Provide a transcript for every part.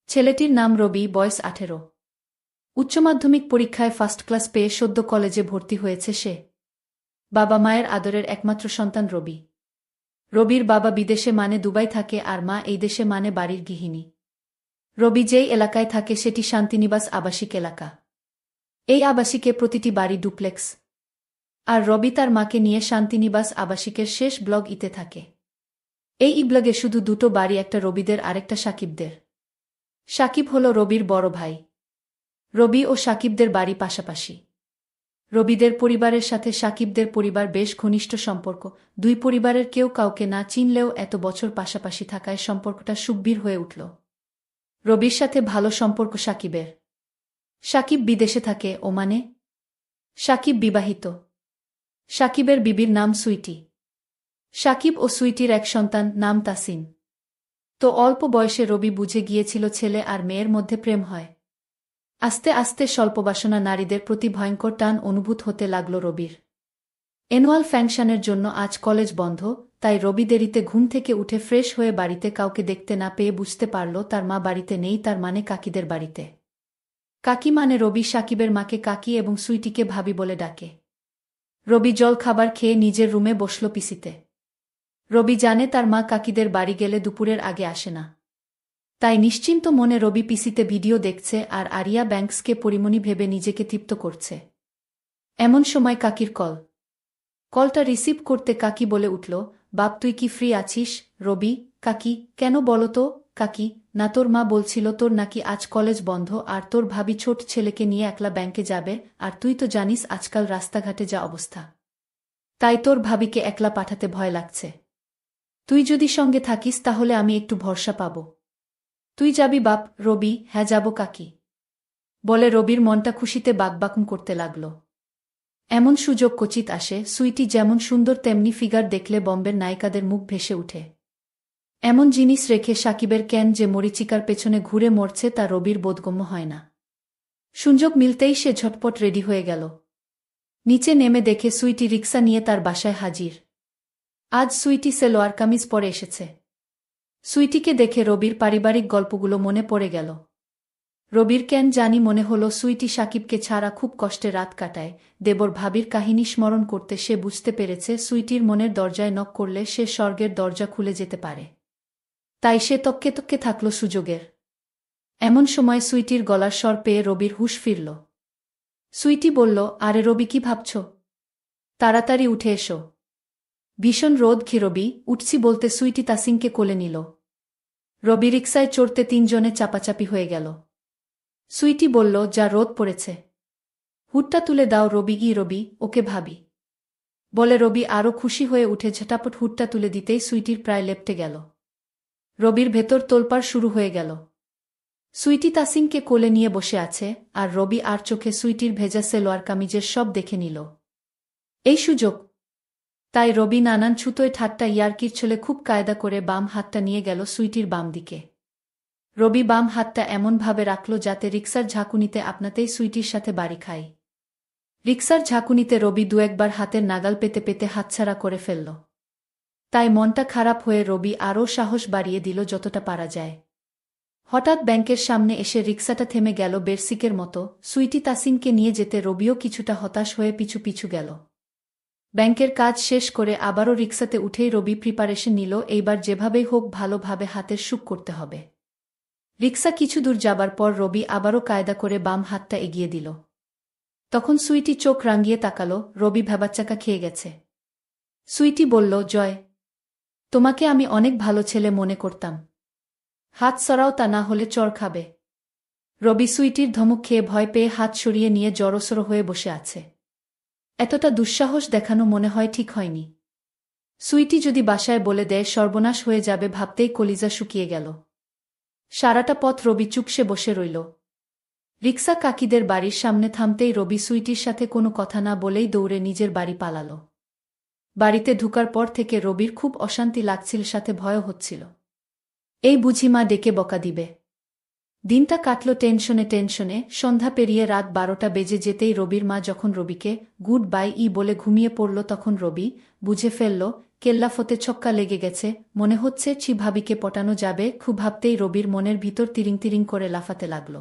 ছেলেটির নাম রবি, বয়স 18। উচ্চমাধ্যমিক পরীক্ষায় ফার্স্ট ক্লাস পেয়ে সদ্য কলেজে ভর্তি হয়েছে সে। বাবা মায়ের আদরের একমাত্র সন্তান রবি। রবির বাবা বিদেশে মানে দুবাই থাকে আর মা এই দেশে মানে বাড়ির গৃহিণী। রবি যেই এলাকায় থাকে সেটি শান্তিনিবাস আবাসিক এলাকা। এই আবাসিকে প্রতিটি বাড়ি ডুপ্লেক্স। আর রবি তার মাকে নিয়ে শান্তিনিবাস আবাসিকের শেষ ব্লক ইতে থাকে। এই ব্লগে শুধু দুটো বাড়ি, একটা রবিদের আরেকটা সাকিবদের। সাকিব হল রবির বড় ভাই। রবি ও সাকিবদের বাড়ি পাশাপাশি। রবিদের পরিবারের সাথে সাকিবদের পরিবার বেশ ঘনিষ্ঠ সম্পর্ক। দুই পরিবারের কেউ কাউকে না চিনলেও এত বছর পাশাপাশি থাকায় সম্পর্কটা সুগভীর হয়ে উঠল। রবির সাথে ভালো সম্পর্ক সাকিবের। সাকিব বিদেশে থাকে, ওমানে। সাকিব বিবাহিত। সাকিবের বিবির নাম সুইটি। সাকিব ও সুইটির এক সন্তান, নাম তাসিন। তো অল্প বয়সে রবি বুঝে গিয়েছিল ছেলে আর মেয়ের মধ্যে প্রেম হয়। আস্তে আস্তে স্বল্পবাসনা নারীদের প্রতি ভয়ঙ্কর টান অনুভূত হতে লাগল রবির। অ্যানুয়াল ফাংশনের জন্য আজ কলেজ বন্ধ, তাই রবি দেরিতে ঘুম থেকে উঠে ফ্রেশ হয়ে বাড়িতে কাউকে দেখতে না পেয়ে বুঝতে পারল তার মা বাড়িতে নেই, তার মানে কাকিদের বাড়িতে। কাকি মানে রবি সাকিবের মাকে কাকি এবং সুইটিকে ভাবি বলে ডাকে। রবি জল খাবার খেয়ে নিজের রুমে বসল পিসিতে। রবি জানে তার মা কাকিদের বাড়ি গেলে দুপুরের আগে আসে না। তাই নিশ্চিন্ত মনে রবি পিসিতে ভিডিও দেখছে আর আরিয়া ব্যাংকসকে পরিমণি ভেবে নিজেকে তৃপ্ত করছে। এমন সময় কাকির কল। কলটা রিসিভ করতে কাকি বলে উঠল, বাপ তুই কি ফ্রি আছিস? রবি, কাকি, কেন বলো তো? কাকি, না তোর মা বলছিল তোর নাকি আজ কলেজ বন্ধ আর তোর ভাবি ছোট ছেলেকে নিয়ে একলা ব্যাংকে যাবে, আর তুই তো জানিস আজকাল রাস্তাঘাটে যা অবস্থা। তাই তোর ভাবিকে একলা পাঠাতে ভয় লাগছে। তুই যদি সঙ্গে থাকিস তাহলে আমি একটু ভরসা পাব। তুই যাবি বাপ? রবি, হ্যাঁ যাব কাকি বলে রবির মনটা খুশিতে বাকবাকুম করতে লাগল। এমন সুযোগ কচিত আসে। সুইটি যেমন সুন্দর তেমনি ফিগার দেখলে বম্বের নায়িকাদের মুখ ভেসে উঠে। এমন জিনিস রেখে সাকিবের কেন যে মরিচিকার পেছনে ঘুরে মরছে তা রবির বোধগম্য হয় না। সুযোগ মিলতেই সে ঝটপট রেডি হয়ে গেল। নিচে নেমে দেখে সুইটি রিক্সা নিয়ে তার বাসায় হাজির। আজ সুইটি সেলোয়ার কামিজ পরে এসেছে। সুইটিকে দেখে রবির পারিবারিক গল্পগুলো মনে পড়ে গেল। রবির কেন জানি মনে হলো সুইটি সাকিবকে ছাড়া খুব কষ্টে রাত কাটায়। দেবর ভাবির কাহিনী স্মরণ করতে সে বুঝতে পেরেছে সুইটির মনের দরজায় নক করলে সে স্বর্গের দরজা খুলে যেতে পারে। তাই সে তক্কে তক্কে থাকল সুযোগের। এমন সময় সুইটির গলার স্বর পেয়ে রবির হুঁশ ফিরল। সুইটি বলল, আরে রবি, কি ভাবছ? তাড়াতাড়ি উঠে এসো। ভীষণ রোদ কি রবি? উঠছি বলতে সুইটি তাসিনকে কোলে নিল। রবি রিকশায় চড়তে তিনজনে চাপাচাপি হয়ে গেল। সুইটি বলল, যা রোদ পড়েছে। হুডটা তুলে দাও রবি। গি রবি, ওকে ভাবি বলে রবি আরও খুশি হয়ে উঠে ঝটাপট হুডটা তুলে দিতেই সুইটির প্রায় লেপ্টে গেল। রবির ভেতর তোলপাড় শুরু হয়ে গেল। সুইটি তাসিনকে কোলে নিয়ে বসে আছে আর রবি আর চোখে সুইটির ভেজা সেলোয়ার কামিজের সব দেখে নিল। এই সুযোগ। তাই রবি নানান ছুতোয় ঠাট্টা ইয়ার্কির ছলে খুব কায়দা করে বাম হাতটা নিয়ে গেল সুইটির বাম দিকে। রবি বাম হাতটা এমনভাবে রাখল যাতে রিক্সার ঝাঁকুনিতে আপনাতেই সুইটির সাথে বাড়ি খায়। রিক্সার ঝাঁকুনিতে রবি দু একবার হাতের নাগাল পেতে পেতে হাতছাড়া করে ফেলল। তাই মনটা খারাপ হয়ে রবি আরও সাহস বাড়িয়ে দিল যতটা পারা যায়। হঠাৎ ব্যাংকের সামনে এসে রিক্সাটা থেমে গেল বেরসিকের মতো। সুইটি তাসিনকে নিয়ে যেতে রবিও কিছুটা হতাশ হয়ে পিছু পিছু গেল। ব্যাংকের কাজ শেষ করে আবারও রিক্সাতে উঠেই রবি প্রিপারেশন নিল, এইবার যেভাবেই হোক ভালোভাবে হাতের সুখ করতে হবে। রিক্সা কিছু দূর যাবার পর রবি আবারও কায়দা করে বাম হাতটা এগিয়ে দিল। তখন সুইটি চোখ রাঙিয়ে তাকালো। রবি ভ্যাবাচ্চাকা খেয়ে গেছে। সুইটি বলল, জয়, তোমাকে আমি অনেক ভালো ছেলে মনে করতাম। হাত সরাও, তা না হলে চড় খাবে। রবি সুইটির ধমক খেয়ে ভয় পেয়ে হাত সরিয়ে নিয়ে জড়সড় হয়ে বসে আছে। এতটা দুঃসাহস দেখানো মনে হয় ঠিক হয়নি। সুইটি যদি বাসায় বলে দেয় সর্বনাশ হয়ে যাবে ভাবতেই কলিজা শুকিয়ে গেল। সারাটা পথ রবি চুপসে বসে রইল। রিক্সা কাকিদের বাড়ির সামনে থামতেই রবি সুইটির সাথে কোনো কথা না বলেই দৌড়ে নিজের বাড়ি পালাল। বাড়িতে ঢুকার পর থেকে রবির খুব অশান্তি লাগছিল, সাথে ভয়ও হচ্ছিল। এই বুঝি মা ডেকে বকা দিবে। দিনটা কাটল টেনশনে টেনশনে। সন্ধ্যা পেরিয়ে রাত 12টা বেজে যেতেই রবির মা যখন রবিকে গুড বাই বলে ঘুমিয়ে পড়ল তখন রবি বুঝে ফেলল কেল্লাফতে ছক্কা লেগে গেছে, মনে হচ্ছে ভাবিকে পটানো যাবে। খুব ভাবতেই রবির মনের ভিতর তিরিং তিরিং করে লাফাতে লাগল।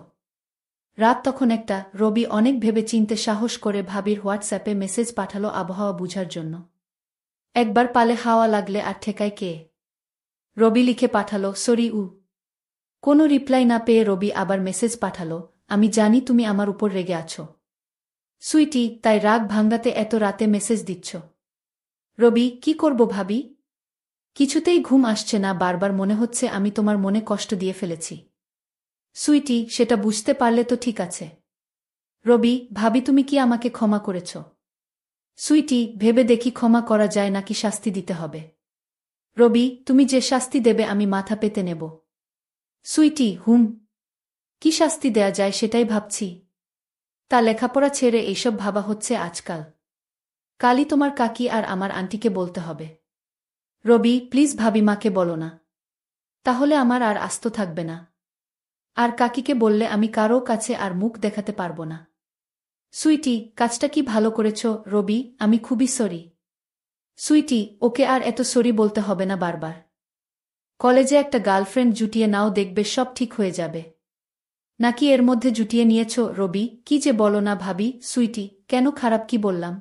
রাত তখন একটা। রবি অনেক ভেবে চিনতে সাহস করে ভাবির হোয়াটসঅ্যাপে মেসেজ পাঠালো আবহাওয়া বুঝার জন্য। একবার পালে হাওয়া লাগলে আর ঠেকায় কে? রবি লিখে পাঠালো, সরি উ। কোনো রিপ্লাই না পেয়ে রবি আবার মেসেজ পাঠালো, আমি জানি তুমি আমার উপর রেগে আছো সুইটি, তাই রাগ ভাঙ্গাতে এত রাতে মেসেজ দিচ্ছ। রবি, কি করব ভাবি? কিছুতেই ঘুম আসছে না, বারবার মনে হচ্ছে আমি তোমার মনে কষ্ট দিয়ে ফেলেছি। সুইটি, সেটা বুঝতে পারলে তো ঠিক আছে। রবি, ভাবি তুমি কি আমাকে ক্ষমা করেছ? সুইটি, ভেবে দেখি ক্ষমা করা যায় নাকি শাস্তি দিতে হবে। রবি, তুমি যে শাস্তি দেবে আমি মাথা পেতে নেব। সুইটি, কি শাস্তি দেয়া যায় সেটাই ভাবছি। তা লেখাপড়া ছেড়ে এইসব ভাবা হচ্ছে আজকাল। কালই তোমার কাকি আর আমার আন্টিকে বলতে হবে। রবি, প্লিজ ভাবি মাকে বলো না, তাহলে আমার আর আস্ত থাকবে না। আর কাকিকে বললে আমি কারও কাছে আর মুখ দেখাতে পারব না। সুইটি, কাজটা কি ভালো করেছ রবি, আমি খুবই সরি। সুইটি, ওকে আর এত সরি বলতে হবে না বারবার। কলেজে একটা গার্লফ্রেন্ড জুটিয়ে নাও, দেখবে সব ঠিক হয়ে যাবে। নাকি এর মধ্যে জুটিয়ে নিয়েছ? রবি, কি যে বলো না ভাবি। সুইটি, কেন, খারাপ কি বললাম?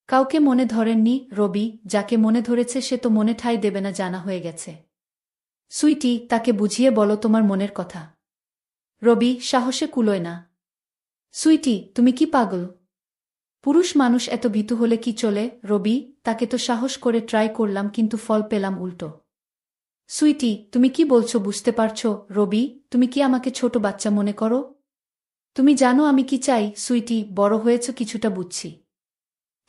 কাউকে মনে ধরেননি রবি, যাকে মনে ধরেছে সে তো মনে ঠাঁই দেবে না, জানা হয়ে গেছে। সুইটি, তাকে বুঝিয়ে বলো তোমার মনের কথা। রবি, সাহসে কুলোয় না। সুইটি, তুমি কি পাগল? পুরুষ মানুষ এত ভীতু হলে কি চলে? রবি, তাকে তো সাহস করে ট্রাই করলাম কিন্তু ফল পেলাম উল্টো। সুইটি, তুমি কি বলছো বুঝতে পারছো? রবি, তুমি কি আমাকে ছোট বাচ্চা মনে করো? তুমি জানো আমি কি চাই? সুইটি, বড় হয়েছ কিছুটা বুঝছি।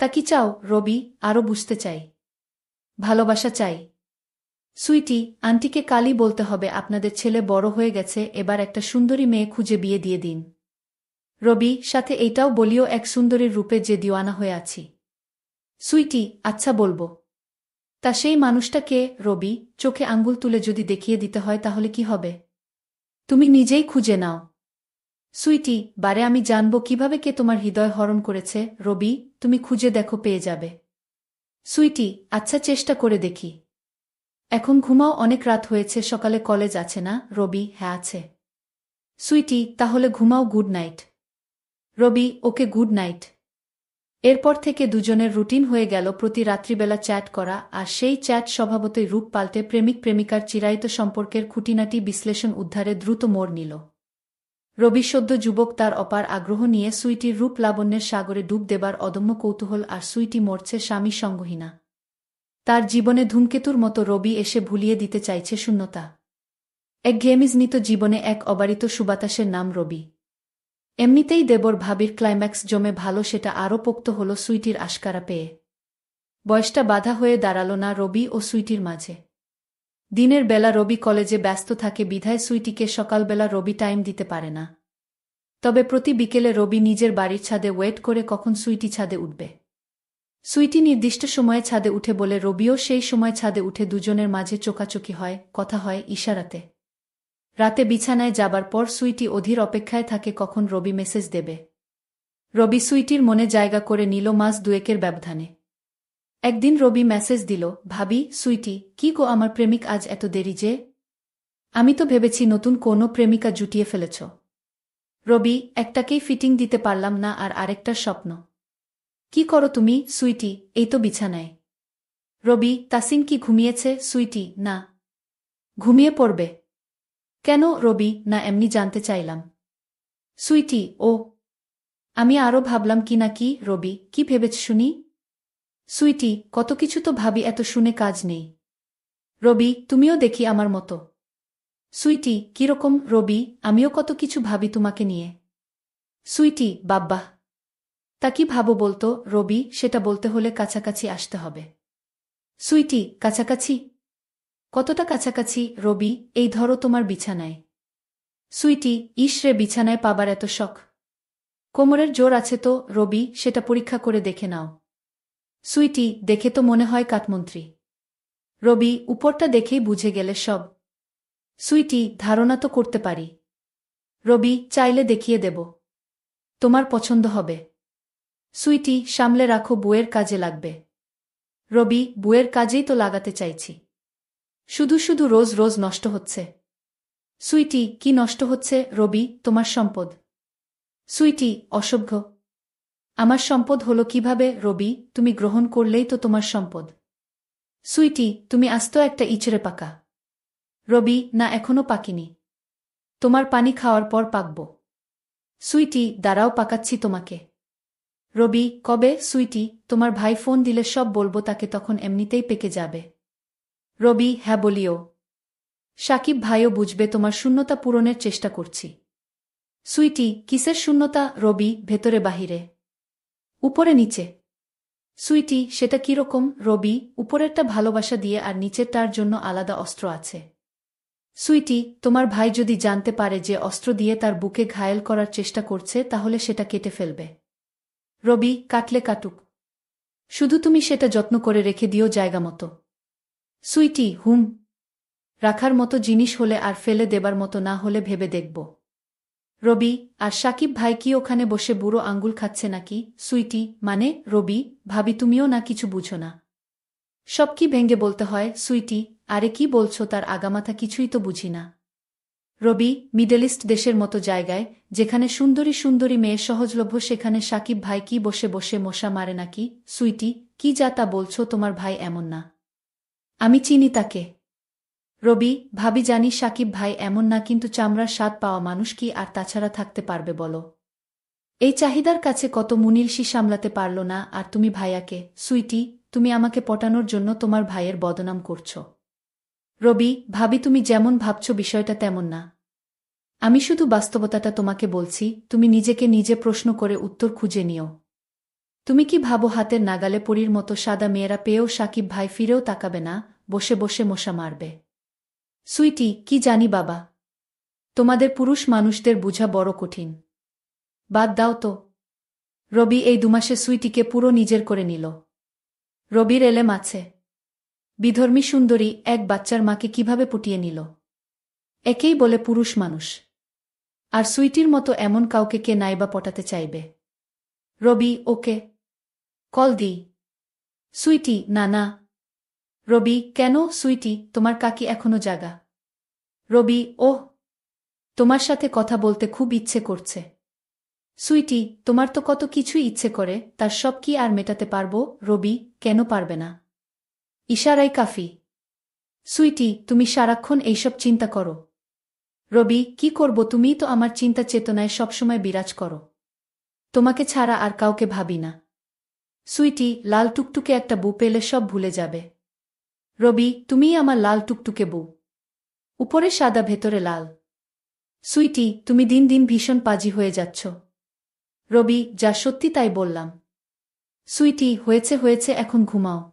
তা কি চাও? রবি, আরও বুঝতে চাই। ভালোবাসা চাই। সুইটি, আন্টিকে কালই বলতে হবে আপনাদের ছেলে বড় হয়ে গেছে, এবার একটা সুন্দরী মেয়ে খুঁজে বিয়ে দিয়ে দিন। রবি, সাথে এইটাও বলিও এক সুন্দরীর রূপে যে দিওয়ানা হয়ে আছি। সুইটি, আচ্ছা বলবো। তা সেই মানুষটা কে? রবি, চোখে আঙ্গুল তুলে যদি দেখিয়ে দিতে হয় তাহলে কি হবে? তুমি নিজেই খুঁজে নাও। সুইটি, বারে আমি জানব কিভাবে কে তোমার হৃদয় হরণ করেছে? রবি, তুমি খুঁজে দেখো, পেয়ে যাবে। সুইটি, আচ্ছা চেষ্টা করে দেখি। এখন ঘুমাও, অনেক রাত হয়েছে, সকালে কলেজ আছে না? রবি, হ্যাঁ আছে। সুইটি, তাহলে ঘুমাও, গুড নাইট। রবি, ওকে, গুড নাইট। এরপর থেকে দুজনের রুটিন হয়ে গেল প্রতি রাত্রিবেলা চ্যাট করা, আর সেই চ্যাট স্বভাবতই রূপ পাল্টে প্রেমিক প্রেমিকার চিরায়ত সম্পর্কের খুঁটিনাটি বিশ্লেষণ উদ্ধারে দ্রুত মোড় নিল। রবি সদ্য যুবক, তার অপার আগ্রহ নিয়ে সুইটির রূপ লাবণ্যের সাগরে ডুব দেবার অদম্য কৌতূহল, আর সুইটি মরছে স্বামী সঙ্গহীনা। তার জীবনে ধূমকেতুর মতো রবি এসে ভুলিয়ে দিতে চাইছে শূন্যতা। একঘেয়েমিজনিত জীবনে এক অবারিত সুবাতাসের নাম রবি। এমনিতেই দেবর ভাবির ক্লাইম্যাক্স জমে ভালো, সেটা আরও পোক্ত হল সুইটির আশকারা পেয়ে। বয়সটা বাধা হয়ে দাঁড়াল না রবি ও সুইটির মাঝে। দিনের বেলা রবি কলেজে ব্যস্ত থাকে বিধায় সুইটিকে সকালবেলা রবি টাইম দিতে পারে না। তবে প্রতি বিকেলে রবি নিজের বাড়ির ছাদে ওয়েট করে কখন সুইটি ছাদে উঠবে। সুইটি নির্দিষ্ট সময়ে ছাদে উঠে বলে রবিও সেই সময় ছাদে উঠে, দুজনের মাঝে চোখাচোখি হয়, কথা হয় ইশারাতে। রাতে বিছানায় যাবার পর সুইটি অধীর অপেক্ষায় থাকে কখন রবি মেসেজ দেবে। রবি সুইটির মনে জায়গা করে নিল মাস দুয়েকের ব্যবধানে। একদিন রবি মেসেজ দিল, ভাবি, সুইটি, কি গো আমার প্রেমিক আজ এত দেরি যে? আমি তো ভেবেছি নতুন কোনো প্রেমিকা জুটিয়ে ফেলেছ। রবি, একটাকেই ফিটিং দিতে পারলাম না, আর আরেকটার স্বপ্ন। কি করো তুমি? সুইটি, এই তো বিছানায়। রবি, তাসিন কি ঘুমিয়েছে? সুইটি, না। ঘুমিয়ে পড়বে কেন? রবি, না, এমনি জানতে চাইলাম। সুইটি, ও, আমি আরও ভাবলাম কি না কি। রবি, কি ভেবেছ শুনি? সুইটি, কত কিছু তো ভাবি, এত শুনে কাজ নেই। রবি, তুমিও দেখি আমার মতো। সুইটি, কিরকম? রবি, আমিও কত কিছু ভাবি তোমাকে নিয়ে। সুইটি, বাব্বাহ, তা কি ভাবো বলতো? রবি, সেটা বলতে হলে কাছাকাছি আসতে হবে। সুইটি, কাছাকাছি? কতটা কাছাকাছি? রবি, এই ধরো তোমার বিছানায়। সুইটি, ইস রে, বিছানায় পাবার এত শখ? কোমরের জোর আছে তো? রবি, সেটা পরীক্ষা করে দেখে নাও। সুইটি, দেখে তো মনে হয় কাঠমন্ত্রী। রবি, উপরটা দেখেই বুঝে গেলে সব। সুইটি, ধারণা তো করতে পারি। রবি, চাইলে দেখিয়ে দেব, তোমার পছন্দ হবে। সুইটি, সামলে রাখো, বউয়ের কাজে লাগবে। রবি, বুয়ের কাজেই তো লাগাতে চাইছি। শুধু শুধু রোজ রোজ নষ্ট হচ্ছে। সুইটি, কি নষ্ট হচ্ছে? রবি, তোমার সম্পদ। সুইটি, অসভ্য। আমার সম্পদ হলো কিভাবে? রবি, তুমি গ্রহণ করলেই তো তোমার সম্পদ। সুইটি, তুমি আস্ত একটা ইচড়ে পাকা। রবি, না, এখনো পাকিনি। তোমার পানি খাওয়ার পর পাকব। সুইটি, দাঁড়াও, পাকাচ্ছি তোমাকে। রবি, কবে? সুইটি, তোমার ভাই ফোন দিলে সব বলবো তাকে, তখন এমনিতেই পেকে যাবে। রবি, হ্যাঁ বলিও। সাকিব ভাইও বুঝবে তোমার শূন্যতা পূরণের চেষ্টা করছি। সুইটি, কিসের শূন্যতা? রবি, ভেতরে বাহিরে। উপরে নিচে। সুইটি, সেটা কিরকম? রবি, উপরেরটা ভালোবাসা দিয়ে আর নিচেরটার জন্য আলাদা অস্ত্র আছে। সুইটি, তোমার ভাই যদি জানতে পারে যে অস্ত্র দিয়ে তার বুকে ঘায়েল করার চেষ্টা করছে, তাহলে সেটা কেটে ফেলবে। রবি, কাটলে কাটুক। শুধু তুমি সেটা যত্ন করে রেখে দিও জায়গা মতো। সুইটি, হুম। রাখার মতো জিনিস হলে আর ফেলে দেবার মতো না হলে ভেবে দেখব। রবি, আর সাকিব ভাই কি ওখানে বসে বুড়ো আঙ্গুল খাচ্ছে নাকি? সুইটি, মানে? রবি, ভাবি তুমিও না কিছু বুঝো না। সব কি ভেঙ্গে বলতে হয়? সুইটি, আরে কি বলছো, তার আগামাথা কিছুই তো বুঝি না। রবি, মিডল ইস্ট দেশের মতো জায়গায়, যেখানে সুন্দরী সুন্দরী মেয়ে সহজলভ্য, সেখানে সাকিব ভাই কি বসে বসে মশা মারে নাকি? সুইটি, কি যা তা বলছো, তোমার ভাই এমন না। আমি চিনি তাকে। রবি, ভাবি জানি সাকিব ভাই এমন না, কিন্তু চামড়ার স্বাদ পাওয়া মানুষ কি আর তাছাড়া থাকতে পারবে বলো? এই চাহিদার কাছে কত মুনিলসি সামলাতে পারল না, আর তুমি ভাইয়াকে। সুইটি, তুমি আমাকে পটানোর জন্য তোমার ভাইয়ের বদনাম করছো। রবি, ভাবি তুমি যেমন ভাবছ বিষয়টা তেমন না। আমি শুধু বাস্তবতাটা তোমাকে বলছি, তুমি নিজেকে নিজে প্রশ্ন করে উত্তর খুঁজে নিও। তুমি কি ভাবো হাতের নাগালে পরীর মতো সাদা মেয়েরা পেয়েও সাকিব ভাই ফিরেও তাকাবে না, বসে বসে মশা মারবে? সুইটি, কি জানি বাবা। তোমাদের পুরুষ মানুষদের বুঝা বড় কঠিন। বাদ দাও তো। রবি এই দুমাসে সুইটিকে পুরো নিজের করে নিল। রবির এলেম আছে। বিধর্মী সুন্দরী এক বাচ্চার মাকে কিভাবে পুটিয়ে নিল। একেই বলে পুরুষ মানুষ। আর সুইটির মতো এমন কাউকে কে নাইবা পটাতে চাইবে? রবি, ওকে কল দিই। সুইটি, না না। রবি, কেন? সুইটি, তোমার কাকি এখনো জাগা। রবি, ওহ, তোমার সাথে কথা বলতে খুব ইচ্ছে করছে। সুইটি, তোমার তো কত কিছুই ইচ্ছে করে, তার সব কি আর মেটাতে পারবো? রবি, কেন পারবে না? ইশারাই কাফি। সুইটি, তুমি সারাক্ষণ এইসব চিন্তা করো। রবি, কি করব, তুমিই তো আমার চিন্তা চেতনায় সবসময় বিরাজ করো। তোমাকে ছাড়া আর কাউকে ভাবি না। সুইটি, লাল টুকটুকে একটা বউ পেলে সব ভুলে যাবে। রবি, তুমিই আমার লাল টুকটুকে বউ। উপরে সাদা ভেতরে লাল। সুইটি, তুমি দিন দিন ভীষণ পাজি হয়ে যাচ্ছ। রবি, যা সত্যি তাই বললাম। সুইটি, হয়েছে হয়েছে, এখন ঘুমাও।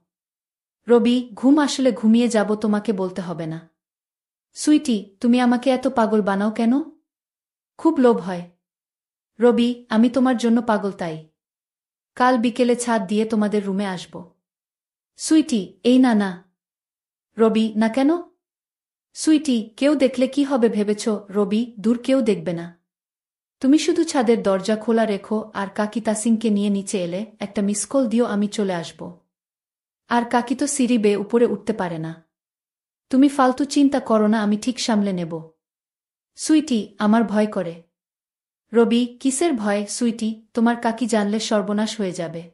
রবি, ঘুম আসলে ঘুমিয়ে যাব, তোমাকে বলতে হবে না। সুইটি, তুমি আমাকে এত পাগল বানাও কেন? খুব লোভ হয়। রবি, আমি তোমার জন্য পাগল তাই। কাল বিকেলে ছাদ দিয়ে তোমাদের রুমে আসব। সুইটি, এই না না। রবি, না কেন? সুইটি, কেউ দেখলে কি হবে ভেবেছ? রবি, দূর, কেউ দেখবে না। তুমি শুধু ছাদের দরজা খোলা রেখো, আর কাকি তাসিনকে নিয়ে নিচে এলে একটা মিস কল দিও, আমি চলে আসব। আর কাকি তো সিঁড়ি বেয়ে উপরে উঠতে পারে না। তুমি ফালতু চিন্তা করো না, আমি ঠিক সামলে নেব। সুইটি, আমার ভয় করে। রবি, কিসের ভয়? সুইটি, তোমার কাকি জানলে সর্বনাশ হয়ে যাবে।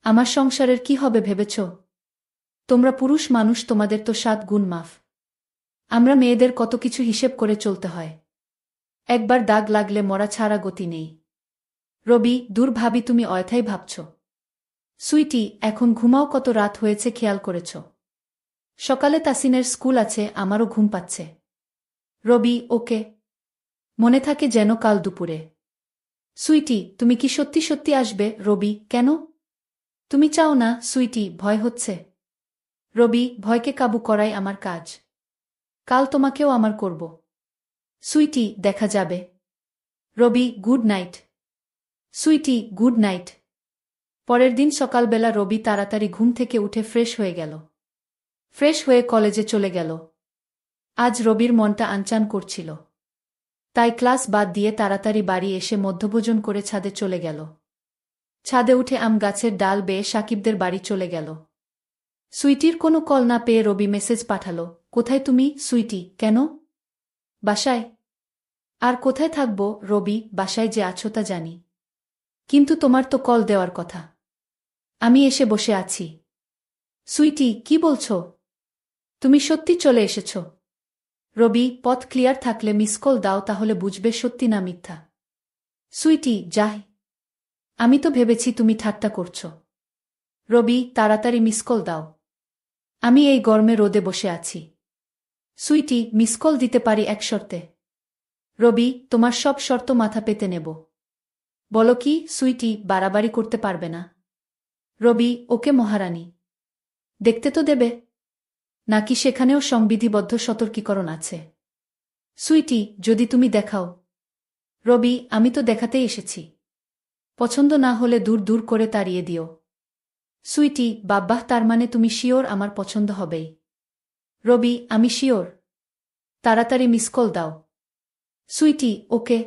আমার সংসারের কি হবে ভেবেছ? তোমরা পুরুষ মানুষ, তোমাদের তো 7 গুণ মাফ। আমরা মেয়েদের কত কিছু হিসেব করে চলতে হয়। একবার দাগ লাগলে মরা ছাড়া গতি নেই। রবি, দূর ভাবি, তুমি অয়থাই ভাবছ। সুইটি, এখন ঘুমাও, কত রাত হয়েছে খেয়াল করেছ? সকালে তাসিনের স্কুল আছে, আমারও ঘুম পাচ্ছে। রবি, ওকে। মনে থাকে যেন কাল দুপুরে। সুইটি, তুমি কি সত্যি সত্যি আসবে? রবি, কেন? তুমি চাও না? সুইটি, ভয় হচ্ছে। রবি, ভয়কে কাবু করাই আমার কাজ। কাল তোমাকেও আমার করব। সুইটি, দেখা যাবে। Rabi, good night. Sweety, good night. পরের দিন সকালবেলা রবি তাড়াতাড়ি ঘুম থেকে উঠে ফ্রেশ হয়ে গেল। ফ্রেশ হয়ে কলেজে চলে গেল। আজ রবির মনটা আনচান করছিল। তাই ক্লাস বাদ দিয়ে তাড়াতাড়ি বাড়ি এসে মধ্যভোজন করে ছাদে চলে গেল। ছাদে উঠে আম গাছের ডাল বেয়ে সাকিবদের বাড়ি চলে গেল। সুইটির কোনো কল না পেয়ে রবি মেসেজ পাঠালো, কোথায় তুমি, সুইটি? কেন? বাসায়। আর কোথায় থাকব রবি, বাসায় যে আছো তা জানি। কিন্তু তোমার তো কল দেওয়ার কথা। আমি এসে বসে আছি। সুইটি, কি বলছ? তুমি সত্যি চলে এসেছ? রবি, পথ ক্লিয়ার থাকলে মিস কল দাও, তাহলে বুঝবে সত্যি না মিথ্যা। সুইটি, যাই। আমি তো ভেবেছি তুমি ঠাট্টা করছ। রবি, তাড়াতাড়ি মিস কল দাও। আমি এই গরমে রোদে বসে আছি। সুইটি, মিস কল দিতে পারি এক শর্তে। রবি, তোমার সব শর্ত মাথা পেতে নেব। বলো কি সুইটি, বাড়াবাড়ি করতে পারবে না? রবি, ওকে মহারানী। দেখতে তো দেবে। নাকি সেখানেও সংবিধিবদ্ধ সতর্কীকরণ আছে? সুইটি, যদি তুমি দেখাও। রবি, আমি তো দেখাতেই এসেছি। পছন্দ না হলে দূর দূর করে তাড়িয়ে দিও। সুইটি, বাব্বাহ, তার মানে তুমি শিওর আমার পছন্দ হবেই? রবি, আমি শিওর। তাড়াতাড়ি মিস কল দাও। সুইটি, ওকে।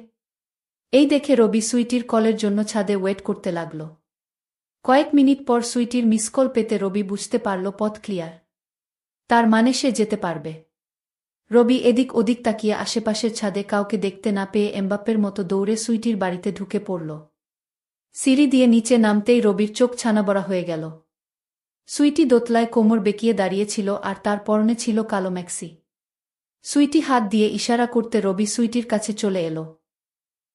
এই দেখে রবি সুইটির কলের জন্য ছাদে ওয়েট করতে লাগল। কয়েক মিনিট পর সুইটির মিস কল পেতে রবি বুঝতে পারল পথ ক্লিয়ার। তার মানে সে যেতে পারবে। রবি এদিক ওদিক তাকিয়ে আশেপাশের ছাদে কাউকে দেখতে না পেয়ে এমবাপ্পের মতো দৌড়ে সুইটির বাড়িতে ঢুকে পড়ল। সিঁড়ি দিয়ে নিচে নামতেই রবির চোখ ছানাবড়া হয়ে গেল। সুইটি দোতলায় কোমর বেঁকিয়ে দাঁড়িয়েছিল আর তার পরনে ছিল কালো ম্যাক্সি। সুইটি হাত দিয়ে ইশারা করতে রবি সুইটির কাছে চলে এলো।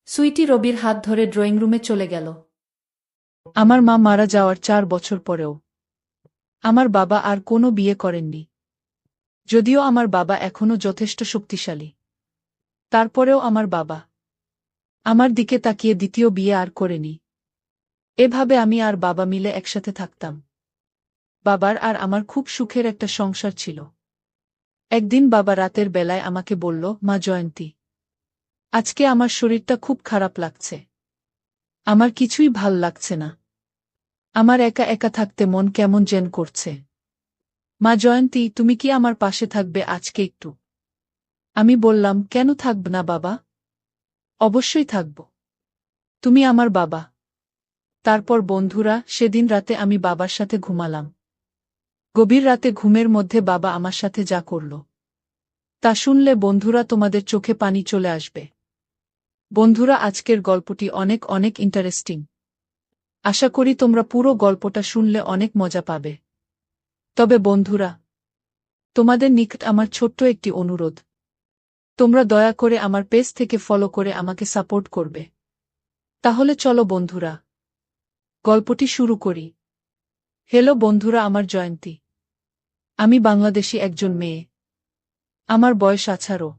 সুইটি রবির হাত ধরে ড্রয়িং রুমে চলে গেল। আমার মা মারা যাওয়ার 4 বছর পরেও আমার বাবা আর কোনো বিয়ে করেননি। যদিও আমার বাবা এখনো যথেষ্ট শক্তিশালী, তারপরেও আমার বাবা আমার দিকে তাকিয়ে দ্বিতীয় বিয়ে আর করেনি। এভাবে আমি আর বাবা মিলে একসাথে থাকতাম। বাবার আর আমার খুব সুখের একটা সংসার ছিল। একদিন বাবা রাতের বেলায় আমাকে বলল, মা জয়ন্তী, আজকে আমার শরীরটা খুব খারাপ লাগছে। আমার কিছুই ভাল লাগছে না। আমার একা একা থাকতে মন কেমন যেন করছে। মা জয়ন্তী, তুমি কি আমার পাশে থাকবে আজকে একটু? আমি বললাম, কেন থাকব না বাবা? অবশ্যই থাকব। তুমি আমার বাবা। তারপর বন্ধুরা, সেদিন রাতে আমি বাবার সাথে ঘুমালাম। গভীর রাতে ঘুমের মধ্যে বাবা আমার সাথে যা করল তা শুনলে বন্ধুরা তোমাদের চোখে পানি চলে আসবে। বন্ধুরা, আজকের গল্পটি অনেক অনেক ইন্টারেস্টিং। আশা করি তোমরা পুরো গল্পটা শুনলে অনেক মজা পাবে। তবে বন্ধুরা, তোমাদের নিকট আমার ছোট্ট একটি অনুরোধ। তোমরা দয়া করে আমার পেজ থেকে ফলো করে আমাকে সাপোর্ট করবে। তাহলে চলো বন্ধুরা, গল্পটি শুরু করি। হ্যালো বন্ধুরা, আমার জয়ন্তী। আমি বাংলাদেশী একজন মেয়ে। আমার বয়স 18।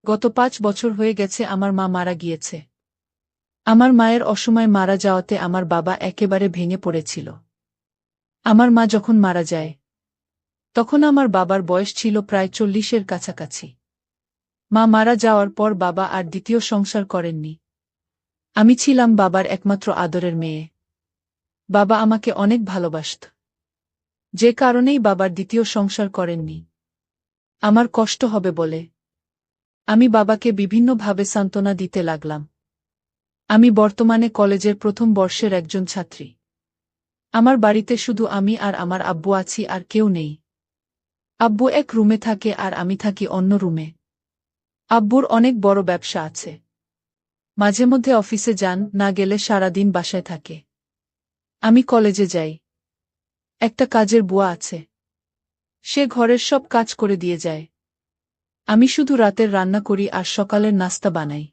গত 5 বছর হয়ে গেছে আমার মা মারা গিয়েছে। আমার মায়ের অসময়ে মারা যাওয়াতে আমার বাবা একেবারে ভেঙে পড়েছিল। আমার মা যখন মারা যায়, তখন আমার বাবার বয়স ছিল প্রায় 40-এর কাছাকাছি। মা মারা যাওয়ার পর বাবা আর দ্বিতীয় সংসার করেননি। আমি ছিলাম বাবার একমাত্র আদরের মেয়ে। বাবা আমাকে অনেক ভালোবাসত, যে কারণেই বাবার দ্বিতীয় সংসার করেননি। আমার কষ্ট হবে বলে আমি বাবাকে বিভিন্নভাবে সান্ত্বনা দিতে লাগলাম। আমি বর্তমানে কলেজের প্রথম বর্ষের একজন ছাত্রী। আমার বাড়িতে শুধু আমি আর আমার আব্বু আছি, আর কেউ নেই। আব্বু এক রুমে থাকে আর আমি থাকি অন্য রুমে। আব্বুর অনেক বড় ব্যবসা আছে। মাঝে মধ্যে অফিসে যান, না গেলে সারাদিন বাসায় থাকে। আমি কলেজে যাই। একটা কাজের বুয়া আছে, সে ঘরের সব কাজ করে দিয়ে যায়। আমি শুধু রাতের রান্না করি আর সকালের নাস্তা বানাই।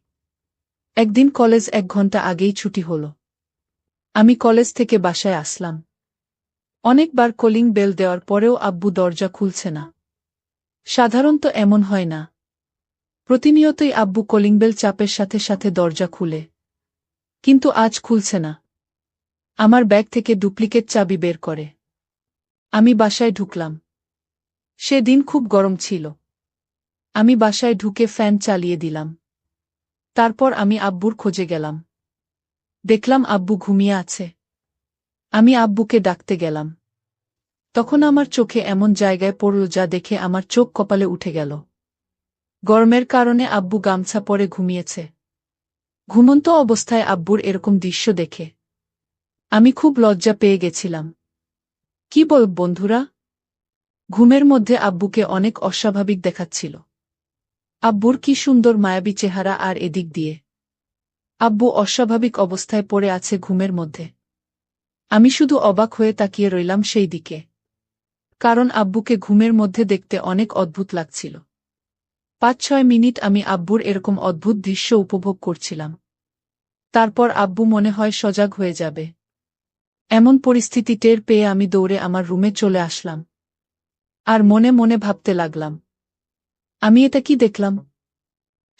একদিন কলেজ 1 ঘন্টা আগেই ছুটি হলো। আমি কলেজ থেকে বাসায় আসলাম। অনেকবার কলিং বেল দেওয়ার পরেও আব্বু দরজা খুলছে না। সাধারণত এমন হয় না। প্রতিনিয়তই আব্বু কলিং বেল চাপের সাথে সাথে দরজা খুলে, কিন্তু আজ খুলছে না। আমার ব্যাগ থেকে ডুপ্লিকেট চাবি বের করে আমি বাসায় ঢুকলাম। সেদিন খুব গরম ছিল। আমি বাসায় ঢুকে ফ্যান চালিয়ে দিলাম। তারপর আমি আব্বুর খোঁজে গেলাম। দেখলাম আব্বু ঘুমিয়ে আছে। আমি আব্বুকে ডাকতে গেলাম। তখন আমার চোখে এমন জায়গায় পড়ল যা দেখে আমার চোখ কপালে উঠে গেল। গরমের কারণে আব্বু গামছা পরে ঘুমিয়েছে। ঘুমন্ত অবস্থায় আব্বুর এরকম দৃশ্য দেখে আমি খুব লজ্জা পেয়ে গেছিলাম। কি বল বন্ধুরা? ঘুমের মধ্যে আব্বুকে অনেক অস্বাভাবিক দেখাচ্ছিল। আব্বুর কি সুন্দর মায়াবী চেহারা, আর এদিক দিয়ে আব্বু অস্বাভাবিক অবস্থায় পড়ে আছে ঘুমের মধ্যে। আমি শুধু অবাক হয়ে তাকিয়ে রইলাম সেই দিকে, কারণ আব্বুকে ঘুমের মধ্যে দেখতে অনেক অদ্ভুত লাগছিল। ৫-৬ মিনিট আমি আব্বুর এরকম অদ্ভুত দৃশ্য উপভোগ করছিলাম। তারপর আব্বু মনে হয় সজাগ হয়ে যাবে, এমন পরিস্থিতি টের পেয়ে আমি দৌড়ে আমার রুমে চলে আসলাম। আর মনে মনে ভাবতে লাগলাম, আমি এটা কি দেখলাম?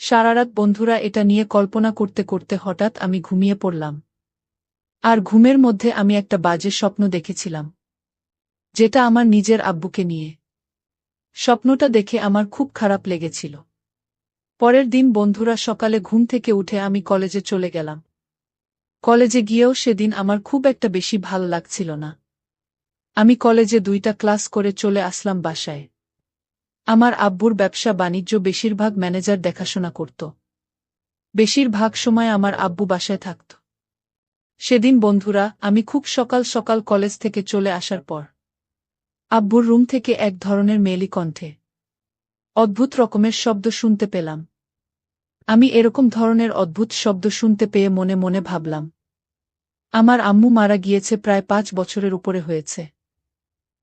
সারারাত বন্ধুরা এটা নিয়ে কল্পনা করতে করতে হঠাৎ আমি ঘুমিয়ে পড়লাম। আর ঘুমের মধ্যে আমি একটা বাজে স্বপ্ন দেখেছিলাম, যেটা আমার নিজের আব্বুকে নিয়ে। স্বপ্নটা দেখে আমার খুব খারাপ লেগেছিল। পরের দিন বন্ধুরা সকালে ঘুম থেকে উঠে আমি কলেজে চলে গেলাম। কলেজে গিয়েও সেদিন আমার খুব একটা বেশি ভালো লাগছিল না। আমি কলেজে 2টা ক্লাস করে চলে আসলাম বাসায়। আমার আব্বুর ব্যবসা বাণিজ্য, বেশিরভাগ ম্যানেজার দেখাশোনা করত। বেশিরভাগ সময় আমার আব্বু বাসায় থাকত। সেদিন বন্ধুরা আমি খুব সকাল সকাল কলেজ থেকে চলে আসার পর আব্বুর রুম থেকে এক ধরনের মেয়েলি কণ্ঠে অদ্ভুত রকমের শব্দ শুনতে পেলাম। আমি এরকম ধরনের অদ্ভুত শব্দ শুনতে পেয়ে মনে মনে ভাবলাম, আমার আম্মু মারা গিয়েছে প্রায় 5 বছরের উপরে হয়েছে,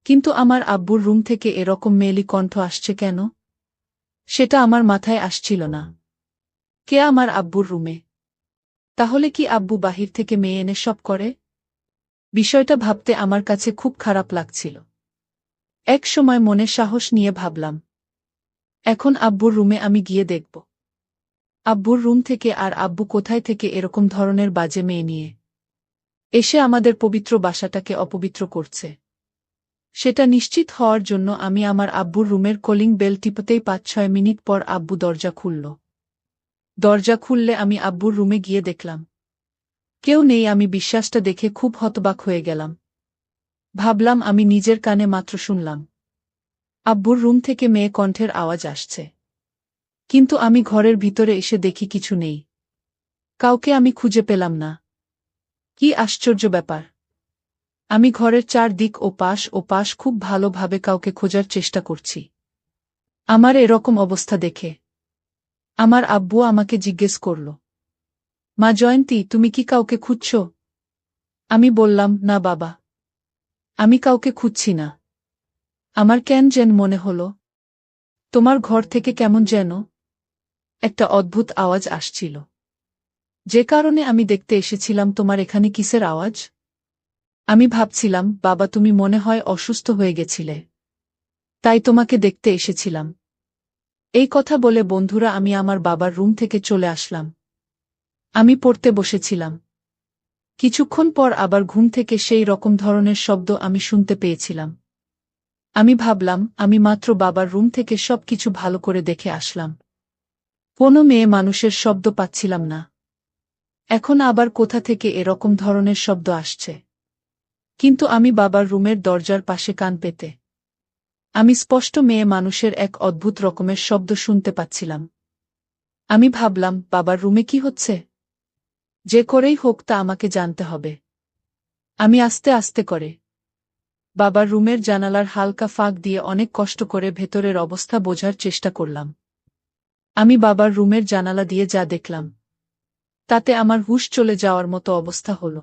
কিন্তু আমার আব্বুর রুম থেকে এরকম মেয়েলি কণ্ঠ আসছে কেন? সেটা আমার মাথায় আসছিল না। কে আমার আব্বুর রুমে? তাহলে কি আব্বু বাহির থেকে মেয়ে এনে সব করে? বিষয়টা ভাবতে আমার কাছে খুব খারাপ লাগছিল। এক সময় মনে সাহস নিয়ে ভাবলাম, এখন আব্বুর রুমে আমি গিয়ে দেখব আব্বুর রুম থেকে আর আব্বু কোথায় থেকে এরকম ধরনের বাজে মেয়ে নিয়ে এসে আমাদের পবিত্র বাসাটাকে অপবিত্র করছে। সেটা নিশ্চিত হওয়ার জন্য আমি আমার আব্বুর রুমের কলিং বেল টিপতেই 5-6 মিনিট পর আব্বু দরজা খুলল। দরজা খুললে আমি আব্বুর রুমে গিয়ে দেখলাম কেউ নেই। আমি বিশ্বাসটা দেখে খুব হতবাক হয়ে গেলাম। ভাবলাম আমি নিজের কানে মাত্র শুনলাম আব্বুর রুম থেকে মেয়ে কণ্ঠের আওয়াজ আসছে, কিন্তু আমি ঘরের ভিতরে এসে দেখি কিছু নেই। কাউকে আমি খুঁজে পেলাম না। কি আশ্চর্য ব্যাপার! আমি ঘরের চারদিক ও পাশ খুব ভালোভাবে কাউকে খোঁজার চেষ্টা করছি। আমার এরকম অবস্থা দেখে আমার আব্বু আমাকে জিজ্ঞেস করল, মা জয়ন্তী, তুমি কি কাউকে খুঁজছ? আমি বললাম, না বাবা, আমি কাউকে খুঁজছি না। আমার কেন যেন মনে হলো তোমার ঘর থেকে কেমন যেন একটা অদ্ভুত আওয়াজ আসছিল, যে কারণে আমি দেখতে এসেছিলাম। তোমার এখানে কিসের আওয়াজ? আমি ভাবছিলাম, বাবা তুমি মনে হয় অসুস্থ হয়ে গেছিলে, তাই তোমাকে দেখতে এসেছিলাম। এই কথা বলে বন্ধুরা আমি আমার বাবার রুম থেকে চলে আসলাম। আমি পড়তে বসেছিলাম। কিছুক্ষণ পর আবার ঘুম থেকে সেই রকম ধরনের শব্দ আমি শুনতে পেয়েছিলাম। আমি ভাবলাম, আমি মাত্র বাবার রুম থেকে সবকিছু ভালো করে দেখে আসলাম, কোনো মেয়ে মানুষের শব্দ পাচ্ছিলাম না। এখন আবার কোথা থেকে এরকম ধরনের শব্দ আসছে? কিন্তু আমি বাবার রুমের দরজার পাশে কান পেতে আমি স্পষ্ট মেয়ে মানুষের এক অদ্ভুত রকমের শব্দ শুনতে পাচ্ছিলাম। আমি ভাবলাম, বাবার রুমে কি হচ্ছে? যে করেই হোক তা আমাকে জানতে হবে। আমি আস্তে আস্তে করে বাবার রুমের জানালার হালকা ফাঁক দিয়ে অনেক কষ্ট করে ভেতরের অবস্থা বোঝার চেষ্টা করলাম। আমি বাবার রুমের জানালা দিয়ে যা দেখলাম, তাতে আমার হুঁশ চলে যাওয়ার মতো অবস্থা হলো।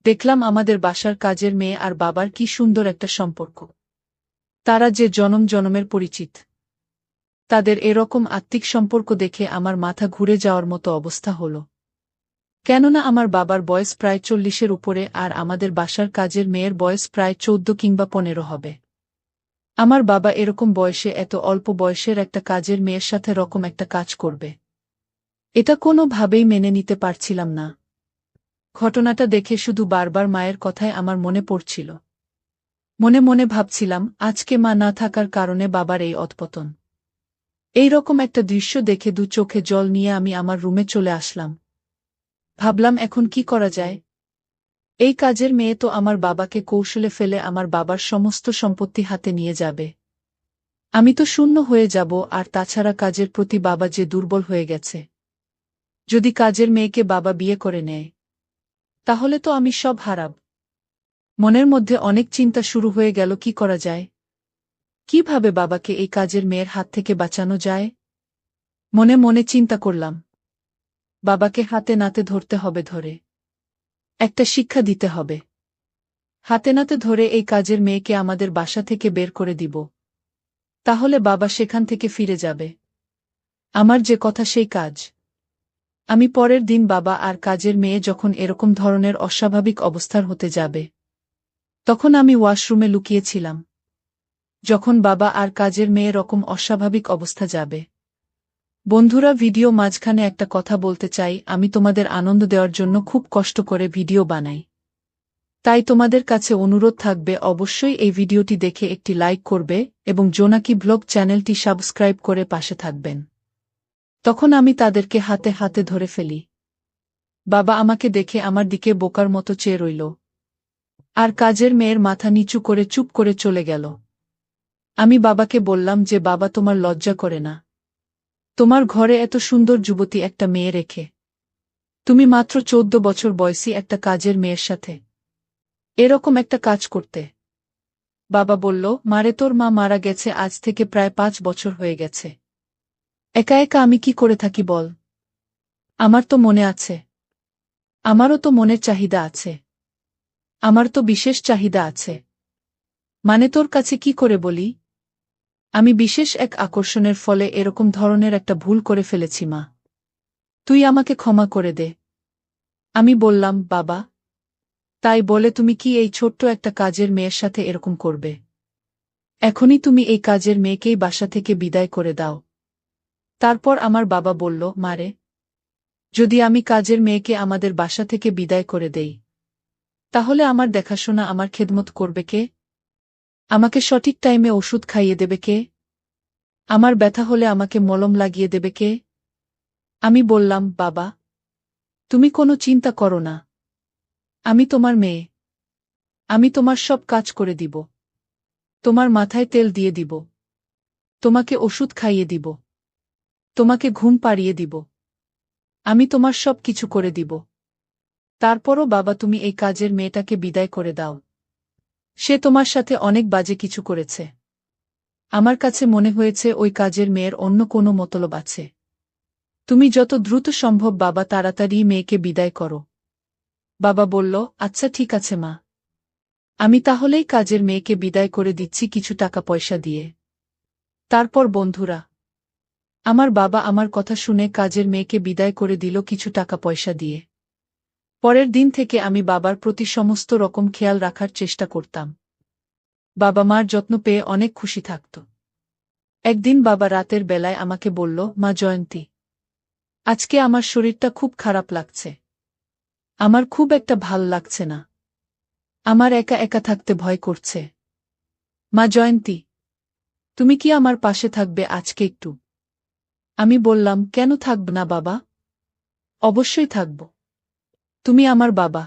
দেখলাম আমাদের বাসার কাজের মেয়ে আর বাবার কি সুন্দর একটা সম্পর্ক। তারা যে জনম জনমের পরিচিত। তাদের এরকম আত্মিক সম্পর্ক দেখে আমার মাথা ঘুরে যাওয়ার মতো অবস্থা হলো। কেননা আমার বাবার বয়স প্রায় 40-এর উপরে, আর আমাদের বাসার কাজের মেয়ের বয়স প্রায় 14 কিংবা 15 হবে। আমার বাবা এরকম বয়সে এত অল্প বয়সের একটা কাজের মেয়ের সাথে রকম একটা কাজ করবে, এটা কোনোভাবেই মেনে নিতে পারছিলাম না। ঘটনাটা দেখে শুধু বারবার মায়ের কথাই আমার মনে পড়ছিল। মনে মনে ভাবছিলাম, আজকে মা না থাকার কারণে বাবার এই অধপতন। এই রকম একটা দৃশ্য দেখে 2 চোখে জল নিয়ে আমি আমার রুমে চলে আসলাম। ভাবলাম, এখন কি করা যায়? এই কাজের মেয়ে তো আমার বাবাকে কৌশলে ফেলে আমার বাবার সমস্ত সম্পত্তি হাতে নিয়ে যাবে। আমি তো শূন্য হয়ে যাব, আর তাছাড়া কাজের প্রতি বাবা যে দুর্বল হয়ে গেছে। যদি কাজের মেয়েকে বাবা বিয়ে করে নেয়, তাহলে তো আমি সব হারাব। মনের মধ্যে অনেক চিন্তা শুরু হয়ে গেল, কি করা যায়? কিভাবে বাবাকে এই কাজের মেয়ের হাত থেকে বাঁচানো যায়? মনে মনে চিন্তা করলাম, বাবাকে হাতে নাতে ধরতে হবে, ধরে একটা শিক্ষা দিতে হবে। হাতে নাতে ধরে এই কাজের মেয়েকে আমাদের বাসা থেকে বের করে দিব। তাহলে বাবা সেখান থেকে ফিরে যাবে। আমার যে কথা সেই কাজ। আমি পরের দিন বাবা আর কাজের মেয়ে যখন এরকম ধরনের অস্বাভাবিক অবস্থার হতে যাবে, তখন আমি ওয়াশরুমে লুকিয়েছিলাম। যখন বাবা আর কাজের মেয়ে রকম অস্বাভাবিক অবস্থা যাবে। বন্ধুরা, ভিডিও মাঝখানে একটা কথা বলতে চাই, আমি তোমাদের আনন্দ দেওয়ার জন্য খুব কষ্ট করে ভিডিও বানাই। তাই তোমাদের কাছে অনুরোধ থাকবে, অবশ্যই এই ভিডিওটি দেখে একটি লাইক করবে এবং জোনাকি ব্লগ চ্যানেলটি সাবস্ক্রাইব করে পাশে থাকবেন। তখন আমি তাদেরকে হাতে হাতে ধরে ফেলি। বাবা আমাকে দেখে আমার দিকে বোকার মতো চেয়ে রইল। আর কাজের মেয়ের মাথা নিচু করে চুপ করে চলে গেল। আমি বাবাকে বললাম যে, বাবা, তোমার লজ্জা করে না? তোমার ঘরে এত সুন্দর যুবতী একটা মেয়ে রেখে তুমি মাত্র 14 বছর বয়সী একটা কাজের মেয়ের সাথে এরকম একটা কাজ করতে? বাবা বলল, মারে, তোর মা মারা গেছে আজ থেকে প্রায় 5 বছর হয়ে গেছে। একা একা আমি কি করে থাকি বল? আমার তো মনে আছে। আমারও তো মনের চাহিদা আছে। আমার তো বিশেষ চাহিদা আছে। মানে তোর কাছে কি করে বলি? আমি বিশেষ এক আকর্ষণের ফলে এরকম ধরনের একটা ভুল করে ফেলেছি মা। তুই আমাকে ক্ষমা করে দে। আমি বললাম, বাবা, তাই বলে তুমি কি এই ছোট্ট একটা কাজের মেয়ের সাথে এরকম করবে? এখনই তুমি এই কাজের মেয়েকেই বাসা থেকে বিদায় করে দাও। তারপর আমার বাবা বলল, মারে, যদি আমি কাজের মেয়েকে আমাদের বাসা থেকে বিদায় করে দেই, তাহলে আমার দেখাশোনা, আমার খেদমত করবে কে? আমাকে সঠিক টাইমে ওষুধ খাইয়ে দেবে কে? আমার ব্যথা হলে আমাকে মলম লাগিয়ে দেবে কে? আমি বললাম, বাবা, তুমি কোনো চিন্তা করো না। আমি তোমার মেয়ে। আমি তোমার সব কাজ করে দিব। তোমার মাথায় তেল দিয়ে দিব। তোমাকে ওষুধ খাইয়ে দিব। তোমাকে ঘুম পাড়িয়ে দিব। আমি তোমার সব কিছু করে দিব। তারপরও বাবা, তুমি এই কাজের মেয়েটাকে বিদায় করে দাও। সে তোমার সাথে অনেক বাজে কিছু করেছে। আমার কাছে মনে হয়েছে ওই কাজের মেয়ের অন্য কোনো মতলব আছে। তুমি যত দ্রুত সম্ভব বাবা তাড়াতাড়ি মেয়েকে বিদায় করো। বাবা বলল, আচ্ছা ঠিক আছে মা। আমি তাহলেই কাজের মেয়েকে বিদায় করে দিচ্ছি কিছু টাকা পয়সা দিয়ে। তারপর বন্ধুরা, আমার বাবা আমার কথা শুনে কাজের মেয়েকে বিদায় করে দিল কিছু টাকা পয়সা দিয়ে। পরের দিন থেকে আমি বাবার প্রতি সমস্ত রকম খেয়াল রাখার চেষ্টা করতাম। বাবা মার যত্ন পেয়ে অনেক খুশি থাকত। একদিন বাবা রাতের বেলায় আমাকে বলল, মা জয়ন্তী, আজকে আমার শরীরটা খুব খারাপ লাগছে। আমার খুব একটা ভাল লাগছে না। আমার একা একা থাকতে ভয় করছে। মা জয়ন্তী, তুমি কি আমার পাশে থাকবে আজকে একটু? আমি বললাম, কেন থাকব না বাবা? অবশ্যই থাকব। তুমি আমার বাবা।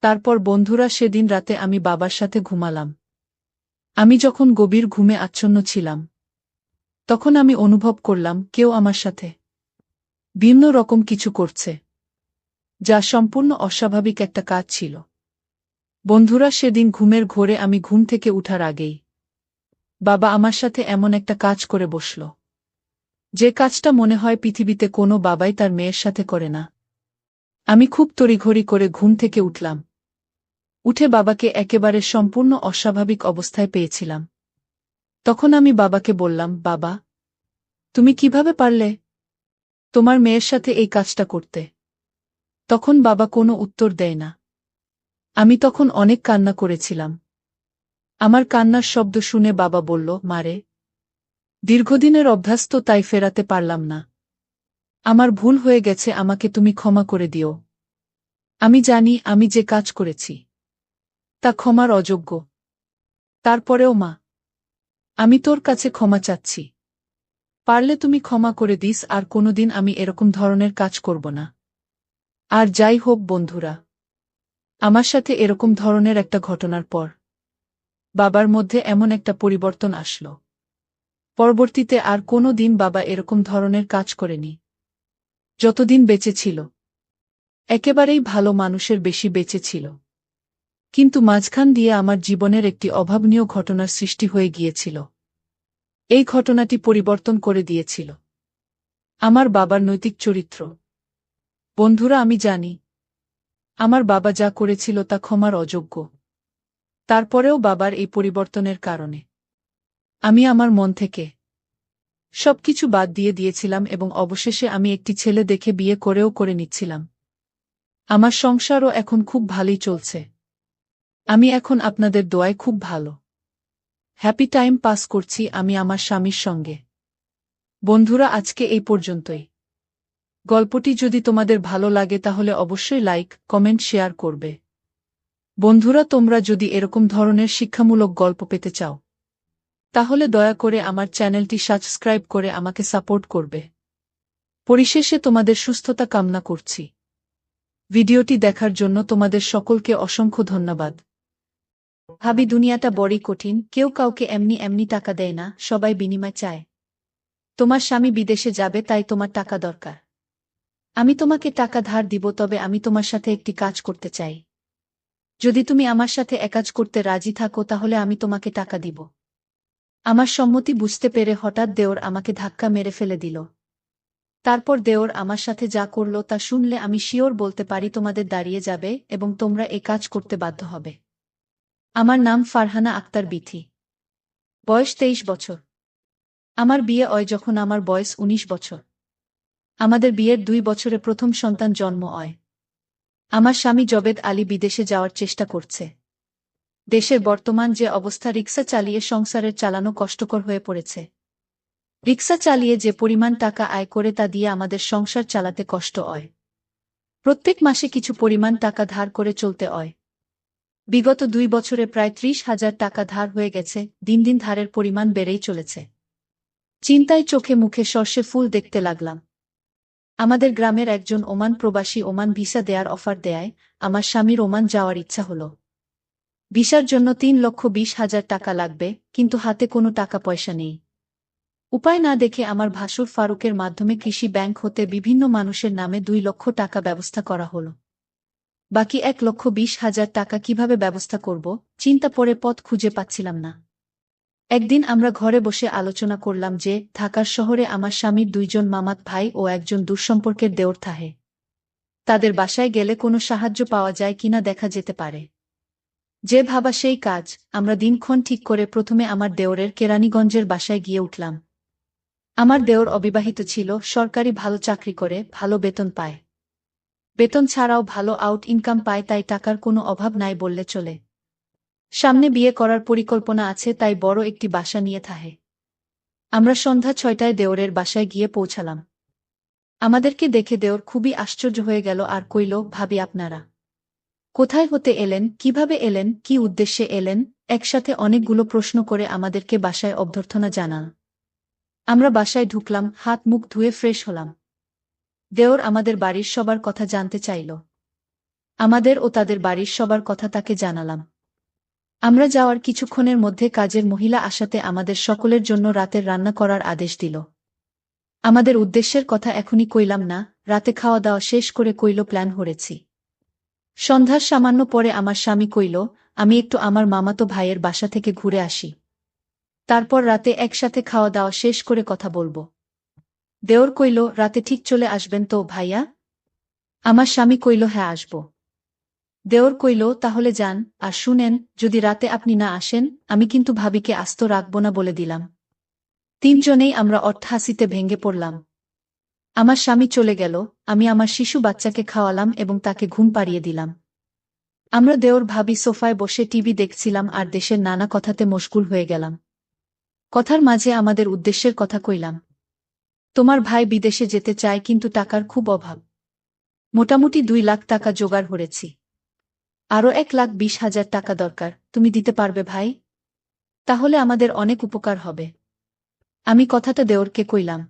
তারপর বন্ধুরা, সেদিন রাতে আমি বাবার সাথে ঘুমালাম। আমি যখন গভীর ঘুমে আচ্ছন্ন ছিলাম, তখন আমি অনুভব করলাম কেউ আমার সাথে ভিন্ন রকম কিছু করছে, যা সম্পূর্ণ অস্বাভাবিক একটা কাজ ছিল। বন্ধুরা, সেদিন ঘুমের ঘোরে আমি ঘুম থেকে উঠার আগেই বাবা আমার সাথে এমন একটা কাজ করে বসল, যে কাজটা মনে হয় পৃথিবীতে কোনো বাবাই তার মেয়ের সাথে করে না। আমি খুব তড়িঘড়ি করে ঘুম থেকে উঠলাম। উঠে বাবাকে একেবারে সম্পূর্ণ অস্বাভাবিক অবস্থায় পেয়েছিলাম। তখন আমি বাবাকে বললাম, বাবা, তুমি কিভাবে পারলে তোমার মেয়ের সাথে এই কাজটা করতে? তখন বাবা কোনো উত্তর দেয় না। আমি তখন অনেক কান্না করেছিলাম। আমার কান্নার শব্দ শুনে বাবা বলল, মারে, দীর্ঘদিনের অভ্যাস তো, তাই ফেরাতে পারলাম না। আমার ভুল হয়ে গেছে, আমাকে তুমি ক্ষমা করে দিও। আমি জানি আমি যে কাজ করেছি তা ক্ষমার অযোগ্য। তারপরেও মা, আমি তোর কাছে ক্ষমা চাচ্ছি। পারলে তুমি ক্ষমা করে দিস, আর কোনোদিন আমি এরকম ধরনের কাজ করব না। আর যাই হোক বন্ধুরা, আমার সাথে এরকম ধরনের একটা ঘটনার পর বাবার মধ্যে এমন একটা পরিবর্তন আসলো। পরবর্তীতে আর কোনো দিন বাবা এরকম ধরনের কাজ করেনি। যতদিন বেঁচে ছিল, একেবারেই ভালো মানুষের বেশি বেঁচে ছিল। কিন্তু মাঝখান দিয়ে আমার জীবনের একটি অভাবনীয় ঘটনার সৃষ্টি হয়ে গিয়েছিল। এই ঘটনাটি পরিবর্তন করে দিয়েছিল আমার বাবার নৈতিক চরিত্র। বন্ধুরা, আমি জানি আমার বাবা যা করেছিল তা ক্ষমার অযোগ্য। তারপরেও বাবার এই পরিবর্তনের কারণে আমি আমার মন থেকে সবকিছু বাদ দিয়ে দিয়েছিলাম এবং অবশেষে আমি একটি ছেলে দেখে বিয়ে করে নিচ্ছিলাম। আমার সংসারও এখন খুব ভালোই চলছে। আমি এখন আপনাদের দোয়ায় খুব ভালো হ্যাপি টাইম পাস করছি আমি আমার স্বামীর সঙ্গে। বন্ধুরা, আজকে এই পর্যন্তই। গল্পটি যদি তোমাদের ভালো লাগে তাহলে অবশ্যই লাইক, কমেন্ট, শেয়ার করবে। বন্ধুরা, তোমরা যদি এরকম ধরনের শিক্ষামূলক গল্প পেতে চাও তাহলে দয়া করে আমার চ্যানেলটি সাবস্ক্রাইব করে আমাকে সাপোর্ট করবে। পরিশেষে তোমাদের সুস্থতা কামনা করছি। ভিডিওটি দেখার জন্য তোমাদের সকলকে অসংখ্য ধন্যবাদ। ভাবি, দুনিয়াটা বড়ই কঠিন, কেউ কাউকে এমনি এমনি টাকা দেয় না, সবাই বিনিময় চায়। তোমার স্বামী বিদেশে যাবে, তাই তোমার টাকা দরকার। আমি তোমাকে টাকা ধার দিব, তবে আমি তোমার সাথে একটি কাজ করতে চাই। যদি তুমি আমার সাথে কাজ করতে রাজি থাকো তাহলে আমি তোমাকে টাকা দিব। আমার সম্মতি বুঝতে পেরে হঠাৎ দেওর আমাকে ধাক্কা মেরে ফেলে দিল। তারপর দেওর আমার সাথে যা করল তা শুনলে আমি শিওর বলতে পারি তোমাদের দাঁড়িয়ে যাবে এবং তোমরা কাজ করতে বাধ্য হবে। আমার নাম ফারহানা আক্তার বিথি। বয়স 23 বছর। আমার বিয়ে হয় যখন আমার বয়স 19 বছর। আমাদের বিয়ের 2 বছরে প্রথম সন্তান জন্ম হয়। আমার স্বামী জবেদ আলী বিদেশে যাওয়ার চেষ্টা করছে। দেশের বর্তমান যে অবস্থা, রিক্সা চালিয়ে সংসারের চালানো কষ্টকর হয়ে পড়েছে। রিক্সা চালিয়ে যে পরিমাণ টাকা আয় করে তা দিয়ে আমাদের সংসার চালাতে কষ্ট হয়। প্রত্যেক মাসে কিছু পরিমাণ টাকা ধার করে চলতে হয়। বিগত 2 বছরে প্রায় 30,000 টাকা ধার হয়ে গেছে। দিন দিন ধারের পরিমাণ বেড়েই চলেছে। চিন্তায় চোখে মুখে সর্ষে ফুল দেখতে লাগলাম। আমাদের গ্রামের একজন ওমান প্রবাসী ওমান ভিসা দেয়ার অফার দেয়। আমার স্বামীর ওমান যাওয়ার ইচ্ছা হলো। ভিসার জন্য 3,20,000 টাকা লাগবে, কিন্তু হাতে কোনো টাকা পয়সা নেই। উপায় না দেখে আমার ভাসুর ফারুকের মাধ্যমে কৃষি ব্যাংক হতে বিভিন্ন মানুষের নামে 2 লক্ষ টাকা ব্যবস্থা করা হলো। বাকি 1,20,000 টাকা কিভাবে ব্যবস্থা করব চিন্তা করে পথ খুঁজে পাচ্ছিলাম না। একদিন আমরা ঘরে বসে আলোচনা করলাম যে ঢাকার শহরে আমার স্বামীর 2 জন মামাত ভাই ও একজন দূরসম্পর্কের দেওর থাকে। তাদের বাসায় গেলে কোনো সাহায্য পাওয়া যায় কিনা দেখা যেতে পারে। যে ভাবা সেই কাজ। আমরা দিনক্ষণ ঠিক করে প্রথমে আমার দেওরের কেরানীগঞ্জের বাসায় গিয়ে উঠলাম। আমার দেওর অবিবাহিত ছিল, সরকারি ভালো চাকরি করে, ভালো বেতন পায়। বেতন ছাড়াও ভালো আউট ইনকাম পায়, তাই টাকার কোনো অভাব নাই বললে চলে। সামনে বিয়ে করার পরিকল্পনা আছে, তাই বড় একটি বাসা নিয়ে থাকে। আমরা সন্ধ্যা 6টায় দেওরের বাসায় গিয়ে পৌঁছালাম। আমাদেরকে দেখে দেওর খুবই আশ্চর্য হয়ে গেল আর কইল, ভাবি আপনারা কোথায় হতে এলেন, কিভাবে এলেন, কি উদ্দেশ্যে এলেন? একসাথে অনেকগুলো প্রশ্ন করে আমাদেরকে বাসায় অভ্যর্থনা জানান। আমরা বাসায় ঢুকলাম, হাত মুখ ধুয়ে ফ্রেশ হলাম। দেওর আমাদের বাড়ির সবার কথা জানতে চাইল। আমাদের ও তাদের বাড়ির সবার কথা তাকে জানালাম। আমরা যাওয়ার কিছুক্ষণের মধ্যে কাজের মহিলা আসাতে আমাদের সকলের জন্য রাতের রান্না করার আদেশ দিল। আমাদের উদ্দেশ্যের কথা এখনই কইলাম না, রাতে খাওয়া দাওয়া শেষ করে কইল প্ল্যান হরেছি। সন্ধ্যার সামান্য পরে আমার স্বামী কইল, আমি একটু আমার মামাতো ভাইয়ের বাসা থেকে ঘুরে আসি। তারপর রাতে একসাথে খাওয়া দাওয়া শেষ করে কথা বলবো। দেওর কইল, রাতে ঠিক চলে আসবেন তো ভাইয়া? আমার স্বামী কইল, হ্যাঁ আসব। দেওর কইল, তাহলে যান, আর শুনেন, যদি রাতে আপনি না আসেন আমি কিন্তু ভাবিকে আস্ত রাখব না বলে দিলাম। তিনজনেই আমরা অট্টহাসিতে ভেঙে পড়লাম। আমার স্বামী চলে গেল, আমি আমার শিশু বাচ্চাকে খাওয়ালাম এবং তাকে ঘুম পাড়িয়ে দিলাম। আমরা দেওর ভাবি সোফায় বসে টিভি দেখছিলাম আর দেশের নানা কথাতে মশগুল হয়ে গেলাম। কথার মাঝে আমাদের উদ্দেশ্যের কথা কইলাম। তোমার ভাই বিদেশে যেতে চায়, কিন্তু টাকার খুব অভাব। মোটামুটি 2 লাখ টাকা জোগাড় হয়েছি। আরও 1,20,000 টাকা দরকার, তুমি দিতে পারবে ভাই? তাহলে আমাদের অনেক উপকার হবে। আমি কথাটা দেওরকে কইলাম।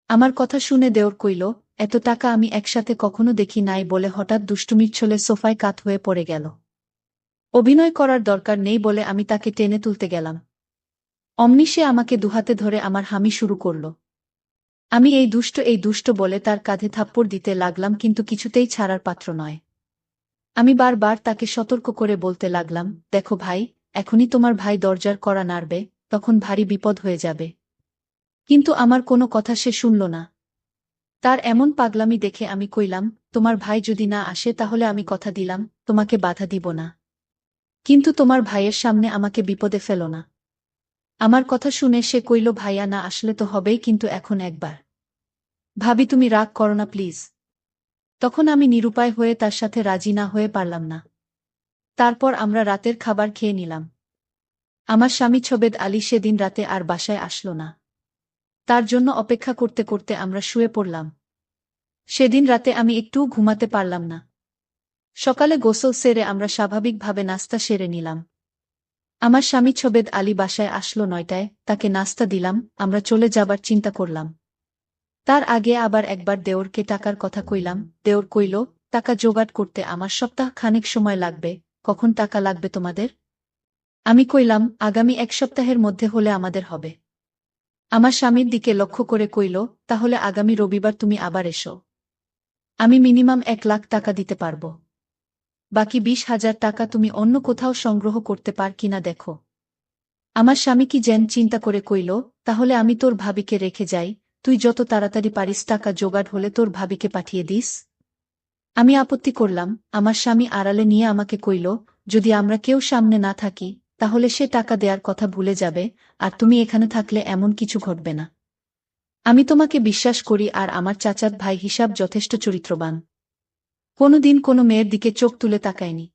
আমার কথা শুনে দেওর কইল, এত টাকা আমি একসাথে কখনো দেখি নাই বলে হঠাৎ দুষ্টুমির ছলে সোফায় কাত হয়ে পড়ে গেল। অভিনয় করার দরকার নেই বলে আমি তাকে টেনে তুলতে গেলাম। অমনি সে আমাকে দুহাতে ধরে আমার হামি শুরু করল। আমি এই দুষ্ট বলে তার কাঁধে থাপ্পড় দিতে লাগলাম, কিন্তু কিছুতেই ছাড়ার পাত্র নয়। আমি বারবার তাকে সতর্ক করে বলতে লাগলাম, দেখো ভাই, এখনই তোমার ভাই দরজার কড়া নাড়বে, তখন ভারী বিপদ হয়ে যাবে। কিন্তু আমার কোনো কথা সে শুনল না। তার এমন পাগলামি দেখে আমি কইলাম, তোমার ভাই যদি না আসে তাহলে আমি কথা দিলাম, তোমাকে বাধা দিব না। কিন্তু তোমার ভাইয়ের সামনে আমাকে বিপদে ফেলো না। আমার কথা শুনে সে কইল, ভাইয়া না আসলে তো হবেই, কিন্তু এখন একবার। ভাবি তুমি রাগ করো না প্লিজ। তখন আমি নিরুপায় হয়ে তার সাথে রাজি না হয়ে পারলাম না। তারপর আমরা রাতের খাবার খেয়ে নিলাম। আমার স্বামী ছবেদ আলী সেদিন রাতে আর বাসায় আসলো না। তার জন্য অপেক্ষা করতে করতে আমরা শুয়ে পড়লাম। সেদিন রাতে আমি একটুও ঘুমাতে পারলাম না। সকালে গোসল সেরে আমরা স্বাভাবিকভাবে নাস্তা সেরে নিলাম। আমার স্বামী ছবেদ আলী বাসায় আসলো 9টায়, তাকে নাস্তা দিলাম, আমরা চলে যাবার চিন্তা করলাম। তার আগে আবার একবার দেওরকে টাকার কথা কইলাম। দেওর কইল, টাকা জোগাড় করতে আমার সপ্তাহ খানেক সময় লাগবে, কখন টাকা লাগবে তোমাদের? আমি কইলাম, আগামী 1 সপ্তাহের মধ্যে হলে আমাদের হবে। আমার স্বামীর দিকে লক্ষ্য করে কইল, তাহলে আগামী রবিবার তুমি আবার এসো। আমি মিনিমাম 1 লাখ টাকা দিতে পারব। বাকি 20,000 টাকা তুমি অন্য কোথাও সংগ্রহ করতে পার কিনা দেখো। আমার স্বামী কি যেন চিন্তা করে কইল, তাহলে আমি তোর ভাবিকে রেখে যাই, তুই যত তাড়াতাড়ি পারিস টাকা জোগাড় হলে তোর ভাবিকে পাঠিয়ে দিস। আমি আপত্তি করলাম। আমার স্বামী আড়ালে নিয়ে আমাকে কইল, যদি আমরা কেউ সামনে না থাকি, তাহলে সে টাকা দেয়ার কথা ভুলে যাবে, আর তুমি এখানে থাকলে এমন কিছু ঘটবে না। আমি তোমাকে বিশ্বাস করি, আর আমার চাচাত ভাই হিসাব যথেষ্ট চরিত্রবান। কোনোদিন কোনো মেয়ের দিকে চোখ তুলে তাকায়নি।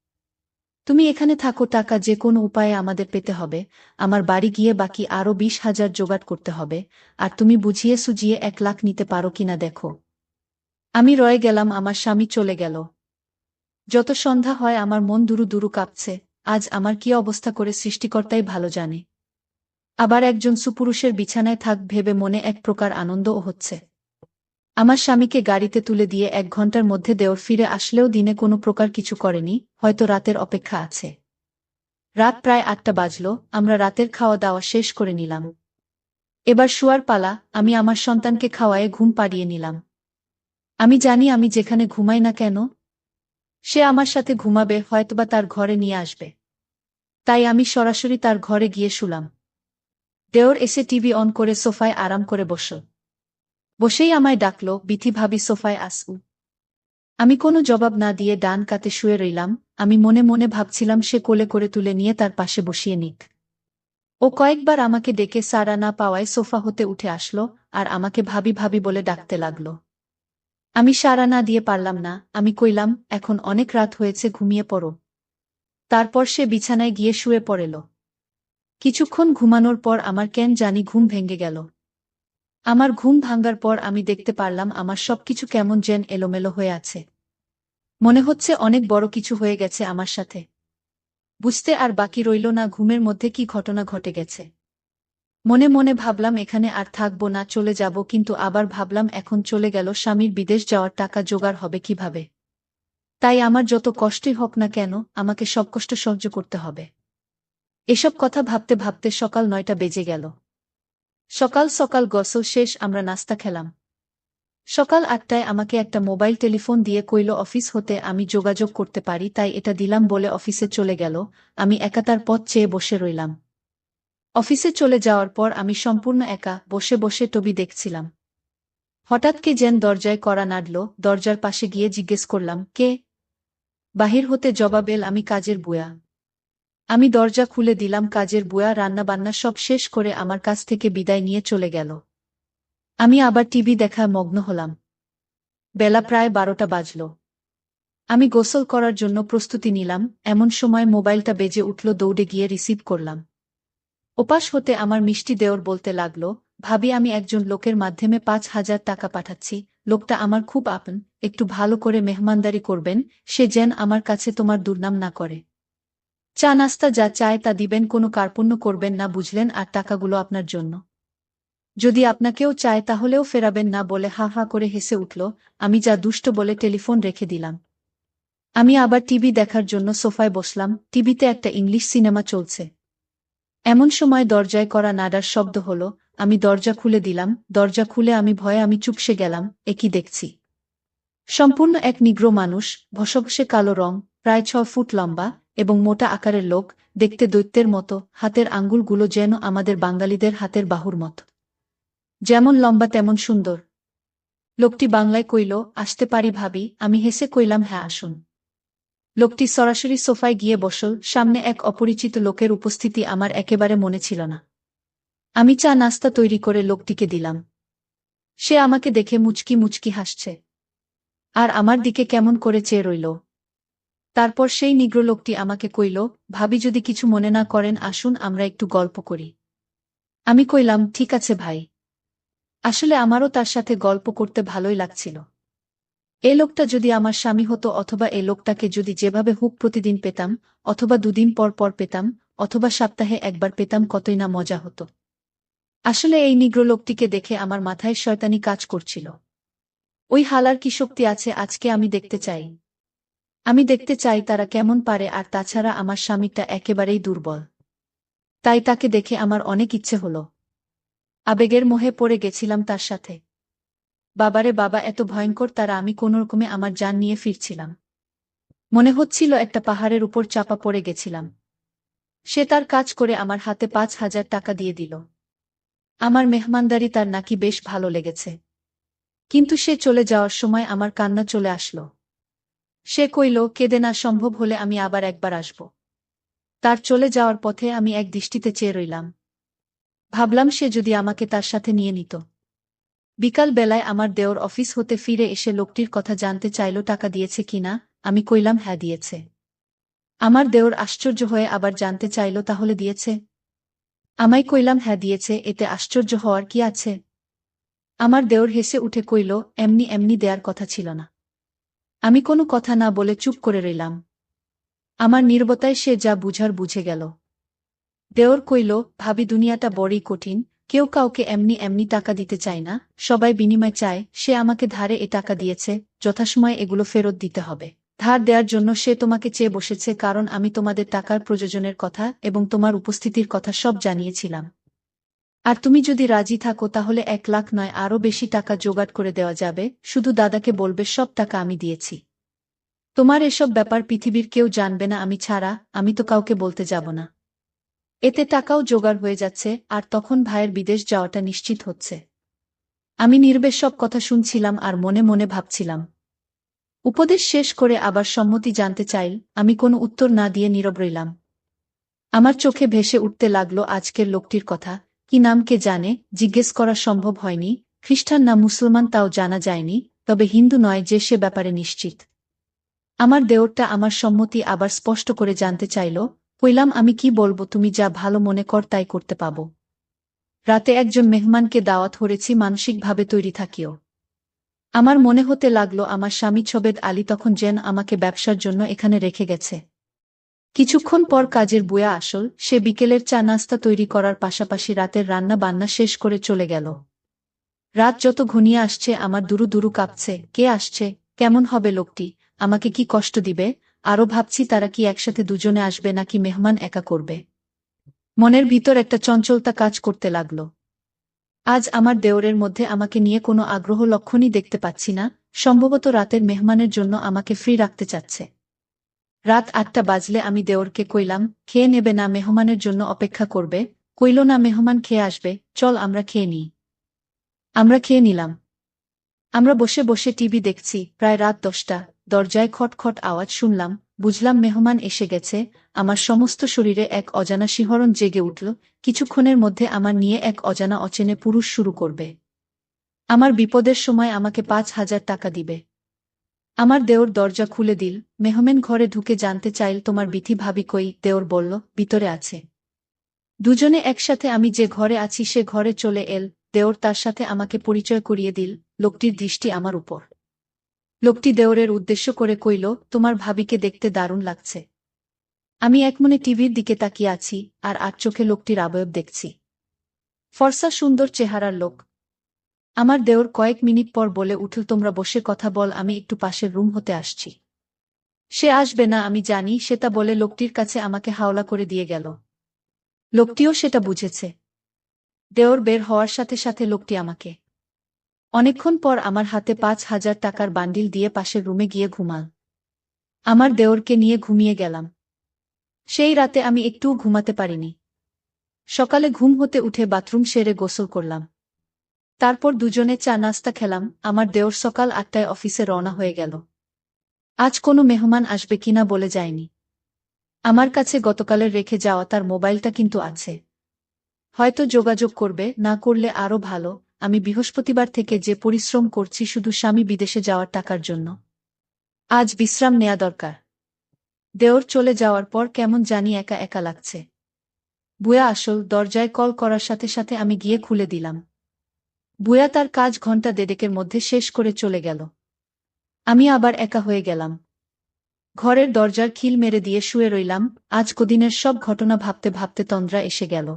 তুমি এখানে থাকো, টাকা যে কোনো উপায়ে আমাদের পেতে হবে, আমার বাড়ি গিয়ে বাকি আরও 20,000 জোগাড় করতে হবে, আর তুমি বুঝিয়ে সুজিয়ে 1 লাখ নিতে পারো কিনা দেখো। আমি রয়ে গেলাম, আমার স্বামী চলে গেল। যত সন্ধ্যা হয় আমার মন দুরু দুরু কাঁপছে, আজ আমার কি অবস্থা করে সৃষ্টিকর্তাই ভালো জানে। আবার একজন সুপুরুষের বিছানায় থাক ভেবে মনে এক প্রকার আনন্দও হচ্ছে। আমার স্বামীকে গাড়িতে তুলে দিয়ে 1 ঘন্টার মধ্যে দেওর ফিরে আসলেও দিনে কোনো প্রকার কিছু করেনি, হয়তো রাতের অপেক্ষা আছে। রাত প্রায় 8টা বাজল, আমরা রাতের খাওয়া দাওয়া শেষ করে নিলাম। এবার শুয়ার পালা। আমি আমার সন্তানকে খাওয়ায়ে ঘুম পাড়িয়ে নিলাম। আমি জানি আমি যেখানে ঘুমাই না কেন, সে আমার সাথে ঘুমাবে, হয়তোবা তার ঘরে নিয়ে আসবে। তাই আমি সরাসরি তার ঘরে গিয়ে শুলাম। দেওর এসে টিভি অন করে সোফায় আরাম করে বসল। বসেই আমায় ডাকল, বিথি ভাবি সোফায় আসু। আমি কোনো জবাব না দিয়ে ডান কাতে শুয়ে রইলাম। আমি মনে মনে ভাবছিলাম সে কোলে করে তুলে নিয়ে তার পাশে বসিয়ে নিক। ও কয়েকবার আমাকে ডেকে সাড়া না পাওয়ায় সোফা হতে উঠে আসলো, আর আমাকে ভাবি ভাবি বলে ডাকতে লাগল। আমি সাড়া না দিয়ে পারলাম না। আমি কইলাম, এখন অনেক রাত হয়েছে, ঘুমিয়ে পড়ো। তারপর সে বিছানায় গিয়ে শুয়ে পড়েল। কিছুক্ষণ ঘুমানোর পর আমার কেন জানি ঘুম ভেঙে গেল। আমার ঘুম ভাঙার পর আমি দেখতে পারলাম আমার সবকিছু কেমন যেন এলোমেলো হয়ে আছে। মনে হচ্ছে অনেক বড় কিছু হয়ে গেছে আমার সাথে। বুঝতে আর বাকি রইল না ঘুমের মধ্যে কি ঘটনা ঘটে গেছে। মনে মনে ভাবলাম এখানে আর থাকবো না, চলে যাব, কিন্তু আবার ভাবলাম এখন চলে গেল স্বামীর বিদেশ যাওয়ার টাকা জোগাড় হবে কিভাবে। তাই আমার যত কষ্টই হোক না কেন, আমাকে সব কষ্ট সহ্য করতে হবে। এসব কথা ভাবতে ভাবতে সকাল 9টা বেজে গেল। সকাল সকাল গোসল শেষ, আমরা নাস্তা খেলাম। সকাল 8টায় আমাকে একটা মোবাইল টেলিফোন দিয়ে কইল অফিস হতে আমি যোগাযোগ করতে পারি, তাই এটা দিলাম বলে অফিসে চলে গেল। আমি একা তার পথ চেয়ে বসে রইলাম। অফিসে চলে যাওয়ার পর আমি সম্পূর্ণ একা বসে বসে টবি দেখছিলাম। হঠাৎ কে যেন দরজায় কড়া নাড়ল। দরজার পাশে গিয়ে জিজ্ঞেস করলাম, কে? বাহির হতে জবাব এল, আমি কাজের বুয়া। আমি দরজা খুলে দিলাম। কাজের বুয়া রান্নাবান্না সব শেষ করে আমার কাছ থেকে বিদায় নিয়ে চলে গেল। আমি আবার টিভি দেখায় মগ্ন হলাম। বেলা প্রায় 12টা বাজল। আমি গোসল করার জন্য প্রস্তুতি নিলাম, এমন সময় মোবাইলটা বেজে উঠল। দৌড়ে গিয়ে রিসিভ করলাম। ওপাশ হতে আমার মিষ্টি দেওর বলতে লাগল, ভাবি আমি একজন লোকের মাধ্যমে 5,000 টাকা পাঠাচ্ছি, লোকটা আমার খুব আপন, একটু ভালো করে মেহমানদারি করবেন, সে যেন আমার কাছে তোমার দুর্নাম না করে। চা নাস্তা যা চায় তা দিবেন, কোনো কার্পণ্য করবেন না, বুঝলেন, আর টাকাগুলো আপনার জন্য। যদি আপনাকেও চায় তাহলেও ফেরাবেন না, বলে হা হা করে হেসে উঠল। আমি যা দুষ্ট বলে টেলিফোন রেখে দিলাম। আমি আবার টিভি দেখার জন্য সোফায় বসলাম। টিভিতে একটা ইংলিশ সিনেমা চলছে। এমন সময় দরজায় কড়া নাড়ার শব্দ হলো। আমি দরজা খুলে দিলাম। দরজা খুলে আমি ভয়ে আমি চুপসে গেলাম। এ কি দেখছি! সম্পূর্ণ এক নিগ্রো মানুষ, ভসভসে কালো রং, প্রায় 6 ফুট লম্বা এবং মোটা আকারের লোক, দেখতে দৈত্যের মতো, হাতের আঙ্গুলগুলো যেন আমাদের বাঙালিদের হাতের বাহুর মতো। যেমন লম্বা তেমন সুন্দর। লোকটি বাংলায় কইল, আসতে পারি ভাবি? আমি হেসে কইলাম, হ্যাঁ আসুন। লোকটি সরাসরি সোফায় গিয়ে বসল। সামনে এক অপরিচিত লোকের উপস্থিতি আমার একেবারে মনে ছিল না। আমি চা নাস্তা তৈরি করে লোকটিকে দিলাম। সে আমাকে দেখে মুচকি মুচকি হাসছে, আর আমার দিকে কেমন করে চেয়ে রইল। তারপর সেই নিগ্র লোকটি আমাকে কইল, ভাবি যদি কিছু মনে না করেন আসুন আমরা একটু গল্প করি। আমি কইলাম, ঠিক আছে ভাই। আসলে আমারও তার সাথে গল্প করতে ভালোই লাগছিল। এ লোকটা যদি আমার স্বামী হতো, অথবা এ লোকটাকে যদি যেভাবে হুক প্রতিদিন পেতাম, অথবা দুদিন পর পর পেতাম, অথবা সপ্তাহে একবার পেতাম, কতই না মজা হতো। আসলে এই নিগ্র লোকটিকে দেখে আমার মাথায় শয়তানি কাজ করছিল। ওই হালার কি শক্তি আছে আজকে আমি দেখতে চাই। আমি দেখতে চাই তারা কেমন পারে, আর তাছাড়া আমার স্বামীটা একেবারেই দুর্বল। তাই তাকে দেখে আমার অনেক ইচ্ছে হলো। আবেগের মোহে পড়ে গেছিলাম তার সাথে। বাবারে বাবা, এত ভয়ঙ্কর তারা! আমি কোনোরকমে আমার জান নিয়ে ফিরছিলাম। মনে হচ্ছিল একটা পাহাড়ের উপর চাপা পড়ে গেছিলাম। সে তার কাজ করে আমার হাতে 5,000 টাকা দিয়ে দিল। আমার মেহমানদারি তার নাকি বেশ ভালো লেগেছে। কিন্তু সে চলে যাওয়ার সময় আমার কান্না চলে আসলো। সে কইল, কেঁদে না, সম্ভব হলে আমি আবার একবার আসব। তার চলে যাওয়ার পথে আমি এক দৃষ্টিতে চেয়ে রইলাম। ভাবলাম সে যদি আমাকে তার সাথে নিয়ে নিত। বিকাল বেলায় আমার দেওর অফিস হতে ফিরে এসে লোকটির কথা জানতে চাইল টাকা দিয়েছে কিনা। আমি কইলাম, হ্যাঁ দিয়েছে। আমার দেওর আশ্চর্য হয়ে আবার জানতে চাইল, তাহলে দিয়েছে? আমায় কইলাম, হ্যাঁ দিয়েছে, এতে আশ্চর্য হওয়ার কি আছে? আমার দেওর হেসে উঠে কইল, এমনি এমনি দেয়ার কথা ছিল না। আমি কোনো কথা না বলে চুপ করে রইলাম। আমার নীরবতায় সে যা বুঝার বুঝে গেল। দেওর কইল, ভাবি দুনিয়াটা বড়ই কঠিন। কেউ কাউকে এমনি এমনি টাকা দিতে চায় না, সবাই বিনিময় চায়। সে আমাকে ধারে এ টাকা দিয়েছে, যথাসময়ে এগুলো ফেরত দিতে হবে। ধার দেওয়ার জন্য সে তোমাকে চেয়ে বসেছে, কারণ আমি তোমাদের টাকার প্রয়োজনের কথা এবং তোমার উপস্থিতির কথা সব জানিয়েছিলাম। আর তুমি যদি রাজি থাকো তাহলে 1 লাখ নয়, আরও বেশি টাকা জোগাড় করে দেওয়া যাবে। শুধু দাদাকে বলবে সব টাকা আমি দিয়েছি। তোমার এসব ব্যাপার পৃথিবীর কেউ জানবে না আমি ছাড়া। আমি তো কাউকে বলতে যাব না। এতে টাকাও জোগাড় হয়ে যাচ্ছে, আর তখন ভাইয়ের বিদেশ যাওয়াটা নিশ্চিত হচ্ছে। আমি নির্বেশ সব কথা শুনছিলাম আর মনে মনে ভাবছিলাম। উপদেশ শেষ করে আবার সম্মতি জানতে চাইল। আমি কোনো উত্তর না দিয়ে নীরব রইলাম। আমার চোখে ভেসে উঠতে লাগলো আজকের লোকটির কথা। কি নাম কে জানে, জিজ্ঞেস করা সম্ভব হয়নি। খ্রিস্টান না মুসলমান তাও জানা যায়নি, তবে হিন্দু নয় যে সে ব্যাপারে নিশ্চিত। আমার দেওরটা আমার সম্মতি আবার স্পষ্ট করে জানতে চাইল। কইলাম, আমি কি বলবো, তুমি যা ভালো মনে কর তাই করতে পাবো। রাতে একজন মেহমানকে দাওয়াত করেছি, মানসিকভাবে তৈরি থাকিও। আমার মনে হতে লাগলো আমার স্বামী ছবেদ আলী তখন যেন আমাকে ব্যবসার জন্য এখানে রেখে গেছে। কিছুক্ষণ পর কাজের বুয়া আসল। সে বিকেলের চা নাস্তা তৈরি করার পাশাপাশি রাতের রান্না বান্না শেষ করে চলে গেল। রাত যত ঘনিয়ে আসছে আমার দুরু দুরু কাঁপছে। কে আসছে? কেমন হবে লোকটি? আমাকে কি কষ্ট দিবে? আরও ভাবছি তারা কি একসাথে দুজনে আসবে নাকি মেহমান একা করবে। মনের ভিতর একটা চঞ্চলতা কাজ করতে লাগল। আজ আমার দেওরের মধ্যে আমাকে নিয়ে কোনো আগ্রহ লক্ষণই দেখতে পাচ্ছি না। সম্ভবত রাতের মেহমানের জন্য আমাকে ফ্রি রাখতে চাচ্ছে। রাত 8টা বাজলে আমি দেওরকে কইলাম, খেয়ে নেবে না, মেহমানের জন্য অপেক্ষা করবে? কইল, না, মেহমান খেয়ে আসবে, চল আমরা খেয়ে নিই। আমরা খেয়ে নিলাম। আমরা বসে বসে টিভি দেখছি। প্রায় রাত 10টা। দরজায় খটখট আওয়াজ শুনলাম। বুঝলাম মেহমান এসে গেছে। আমার সমস্ত শরীরে এক অজানা শিহরণ জেগে উঠল। কিছুক্ষণের মধ্যে আমার নিয়ে এক অজানা অচেনে পুরুষ শুরু করবে। আমার বিপদের সময় আমাকে 5,000 টাকা দিবে। আমার দেওর দরজা খুলে দিল। মেহমান ঘরে ঢুকে জানতে চাইল, তোমার বিথি ভাবি কই? দেওর বলল, ভিতরে আছে। দুজনে একসাথে আমি যে ঘরে আছি সে ঘরে চলে এল। দেওর তার সাথে আমাকে পরিচয় করিয়ে দিল। লোকটির দৃষ্টি আমার উপর। লোকটি দেওরের উদ্দেশ্য করে কইল, তোমার ভাবিকে দেখতে দারুণ লাগছে। আমি একমনে টিভির দিকে তাকিয়ে আছি, আর চোখে লোকটির অবয়ব দেখছি। ফর্সা সুন্দর চেহারার লোক। আমার দেওর কয়েক মিনিট পর বলে উঠল, তোমরা বসে কথা বল, আমি একটু পাশের রুম হতে আসছি। সে আসবে না আমি জানি, সেটা বলে লোকটির কাছে আমাকে হাওলা করে দিয়ে গেল। লোকটিও সেটা বুঝেছে। দেওর বের হওয়ার সাথে সাথে লোকটি আমাকে অনেকক্ষণ পর আমার হাতে 5,000 টাকার বান্ডিল দিয়ে পাশের রুমে গিয়ে ঘুমাল। আমার দেওরকে নিয়ে ঘুমিয়ে গেলাম। সেই রাতে আমি একটুও ঘুমাতে পারিনি। সকালে ঘুম হতে উঠে বাথরুম সেরে গোসল করলাম। তারপর দুজনে চা নাস্তা খেলাম। আমার দেওর সকাল ৮টায় অফিসে রওনা হয়ে গেল। আজ কোনো মেহমান আসবে কিনা বলে যায়নি। আমার কাছে গতকালের রেখে যাওয়া তার মোবাইলটা কিন্তু আছে। হয়তো যোগাযোগ করবে, না করলে আরও ভালো। আমি বৃহস্পতিবার থেকে যে পরিশ্রম করছি শুধু স্বামী বিদেশে যাওয়ার টাকার জন্য। আজ বিশ্রাম নেয়া দরকার। দেওর চলে যাওয়ার পর কেমন জানি একা একা লাগছে। বুয়া আসল। দরজায় কল করার সাথে সাথে আমি গিয়ে খুলে দিলাম। বুয়া তার কাজ ঘণ্টা দেড়েকের মধ্যে শেষ করে চলে গেল। আমি আবার একা হয়ে গেলাম। ঘরের দরজার খিল মেরে দিয়ে শুয়ে রইলাম। আজ কদিনের সব ঘটনা ভাবতে ভাবতে তন্দ্রা এসে গেল।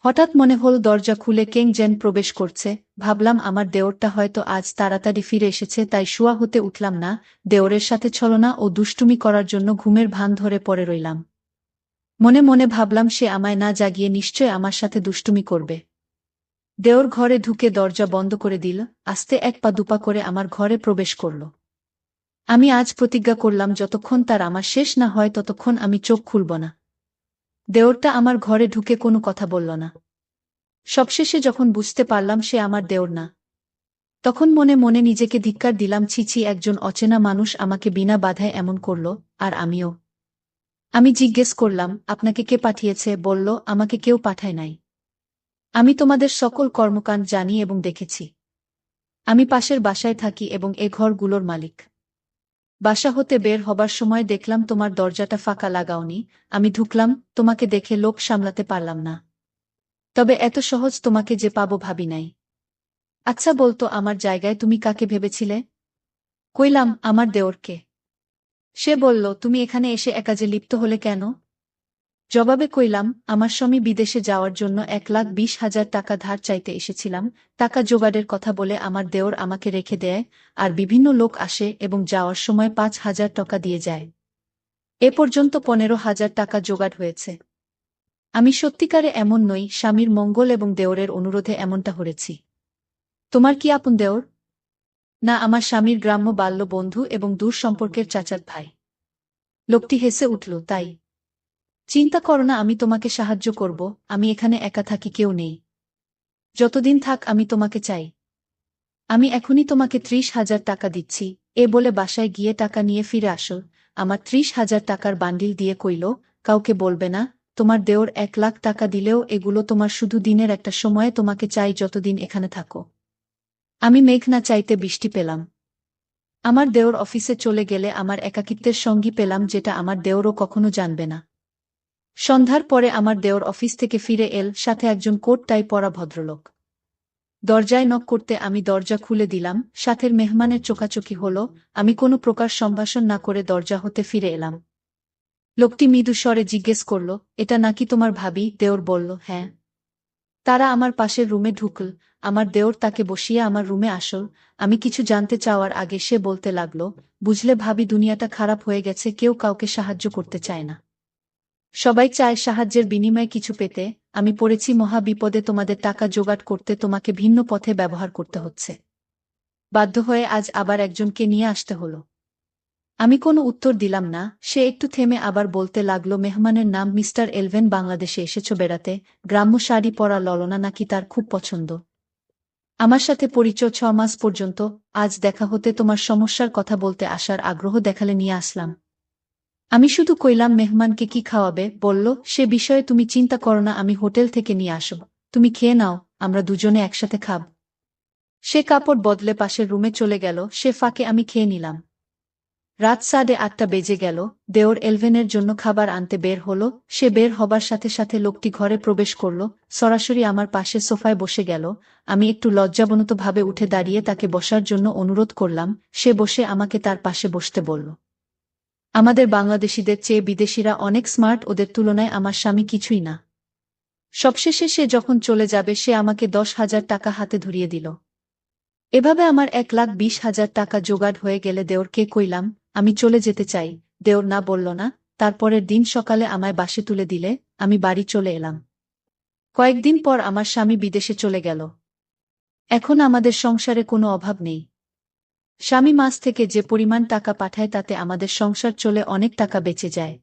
হঠাৎ মনে হল দরজা খুলে কেং যেন প্রবেশ করছে। ভাবলাম আমার দেওরটা হয়তো আজ তাড়াতাড়ি ফিরে এসেছে, তাই শুয়া হতে উঠলাম না। দেওরের সাথে ছলনা ও দুষ্টুমি করার জন্য ঘুমের ভান ধরে পড়ে রইলাম। মনে মনে ভাবলাম সে আমায় না জাগিয়ে নিশ্চয় আমার সাথে দুষ্টুমি করবে। দেওর ঘরে ঢুকে দরজা বন্ধ করে দিল। আস্তে এক পা দুপা করে আমার ঘরে প্রবেশ করল। আমি আজ প্রতিজ্ঞা করলাম যতক্ষণ তার আমার শেষ না হয় ততক্ষণ আমি চোখ খুলব না। দেওরটা আমার ঘরে ঢুকে কোনো কথা বলল না। সবশেষে যখন বুঝতে পারলাম সে আমার দেওর না, তখন মনে মনে নিজেকে ধিক্কার দিলাম। ছি ছি, একজন অচেনা মানুষ আমাকে বিনা বাধায় এমন করল, আর আমিও। আমি জিজ্ঞেস করলাম, আপনাকে কে পাঠিয়েছে? বলল, আমাকে কেউ পাঠায় নাই। আমি তোমাদের সকল কর্মকাণ্ড জানি এবং দেখেছি। আমি পাশের বাসায় থাকি এবং এ ঘরগুলোর মালিক। বাসা হতে বের হবার সময় দেখলাম তোমার দরজাটা ফাঁকা লাগাওনি। আমি ঢুকলাম, তোমাকে দেখে লোভ সামলাতে পারলাম না। তবে এত সহজ তোমাকে যে পাবো ভাবি নাই। আচ্ছা বলতো, আমার জায়গায় তুমি কাকে ভেবেছিলে? কইলাম, আমার দেওরকে। সে বলল, তুমি এখানে এসে একাজে লিপ্ত হলে কেন? জবাবে কইলাম, আমার স্বামী বিদেশে যাওয়ার জন্য ১,২০,০০০ টাকা ধার চাইতে এসেছিলাম। টাকা জোগাড়ের কথা বলে আমার দেওর আমাকে রেখে দেয়, আর বিভিন্ন লোক আসে এবং যাওয়ার সময় ৫,০০০ টাকা দিয়ে যায়। এ পর্যন্ত ১৫,০০০ টাকা জোগাড় হয়েছে। আমি সত্যিকারে এমন নই, স্বামীর মঙ্গল এবং দেওরের অনুরোধে এমনটা হরেছি। তোমার কি আপন দেওর? না, আমার স্বামীর গ্রাম্য বাল্য বন্ধু এবং দূর সম্পর্কের চাচাত ভাই। লোকটি হেসে উঠল, তাই? চিন্তা করো না, আমি তোমাকে সাহায্য করব। আমি এখানে একা থাকি, কেউ নেই। যতদিন থাক আমি তোমাকে চাই। আমি এখনই তোমাকে ৩০,০০০ টাকা দিচ্ছি। এ বলে বাসায় গিয়ে টাকা নিয়ে ফিরে আসল। আমার ৩০,০০০ টাকার বান্ডিল দিয়ে কইল, কাউকে বলবে না। তোমার দেওর ১,০০,০০০ টাকা দিলেও এগুলো তোমার, শুধু দিনের একটা সময়ে তোমাকে চাই যতদিন এখানে থাকো। আমি মেঘ না চাইতে বৃষ্টি পেলাম। আমার দেওর অফিসে চলে গেলে আমার একাকিত্বের সঙ্গী পেলাম, যেটা আমার দেওরও কখনো জানবে না। সন্ধ্যার পরে আমার দেওর অফিস থেকে ফিরে এল, সাথে একজন কোট টাই পরা ভদ্রলোক। দরজায় নক করতে আমি দরজা খুলে দিলাম। সাথের মেহমানের চোখাচোখি হলো। আমি কোনো প্রকার সম্ভাষণ না করে দরজা হতে ফিরে এলাম। লোকটি মৃদু স্বরে জিজ্ঞেস করল, এটা নাকি তোমার ভাবি? দেওর বলল, হ্যাঁ। তারা আমার পাশের রুমে ঢুকল। আমার দেওর তাকে বসিয়ে আমার রুমে আসল। আমি কিছু জানতে চাওয়ার আগে সে বলতে লাগল, বুঝলে ভাবি, দুনিয়াটা খারাপ হয়ে গেছে, কেউ কাউকে সাহায্য করতে চায় না। সবাই চায় সাহায্যের বিনিময়ে কিছু পেতে। আমি পড়েছি মহা বিপদে, তোমাদের টাকা জোগাড় করতে তোমাকে ভিন্ন পথে ব্যবহার করতে হচ্ছে। বাধ্য হয়ে আজ আবার একজনকে নিয়ে আসতে হলো। আমি কোনো উত্তর দিলাম না। সে একটু থেমে আবার বলতে লাগল, মেহমানের নাম মিস্টার এলভেন। বাংলাদেশে এসেছ বেড়াতে। গ্রাম্য শাড়ি পরা ললনা নাকি তার খুব পছন্দ। আমার সাথে পরিচয় ৬ মাস পর্যন্ত। আজ দেখা হতে তোমার সমস্যার কথা বলতে আসার আগ্রহ দেখালে নিয়ে আসলাম। আমি শুধু কইলাম, মেহমানকে কি খাওয়াবে? বলল, সে বিষয়ে তুমি চিন্তা করো না, আমি হোটেল থেকে নিয়ে আসব। তুমি খেয়ে নাও, আমরা দুজনে একসাথে খাব। সে কাপড় বদলে পাশের রুমে চলে গেল। সে ফাঁকে আমি খেয়ে নিলাম। রাত ৮:৩০ বেজে গেল। দেওর এলভেনের জন্য খাবার আনতে বের হলো। সে বের হবার সাথে সাথে লোকটি ঘরে প্রবেশ করল, সরাসরি আমার পাশে সোফায় বসে গেল। আমি একটু লজ্জাবনতভাবে উঠে দাঁড়িয়ে তাকে বসার জন্য অনুরোধ করলাম। সে বসে আমাকে তার পাশে বসতে বলল। আমাদের বাংলাদেশিদের চেয়ে বিদেশিরা অনেক স্মার্ট, ওদের তুলনায় আমার স্বামী কিছুই না। সবশেষে সে যখন চলে যাবে সে আমাকে ১০,০০০ টাকা হাতে ধরিয়ে দিল। এভাবে আমার ১,২০,০০০ টাকা জোগাড় হয়ে গেলে দেওরকে কইলাম, আমি চলে যেতে চাই। দেওর না বলল না। তারপরের দিন সকালে আমায় বাসে তুলে দিলে আমি বাড়ি চলে এলাম। কয়েকদিন পর আমার স্বামী বিদেশে চলে গেল। এখন আমাদের সংসারে কোনো অভাব নেই। স্বামী মাস থেকে যে পরিমাণ টাকা পাঠায় তাতে আমাদের সংসার চলে অনেক টাকা বেঁচে যায়।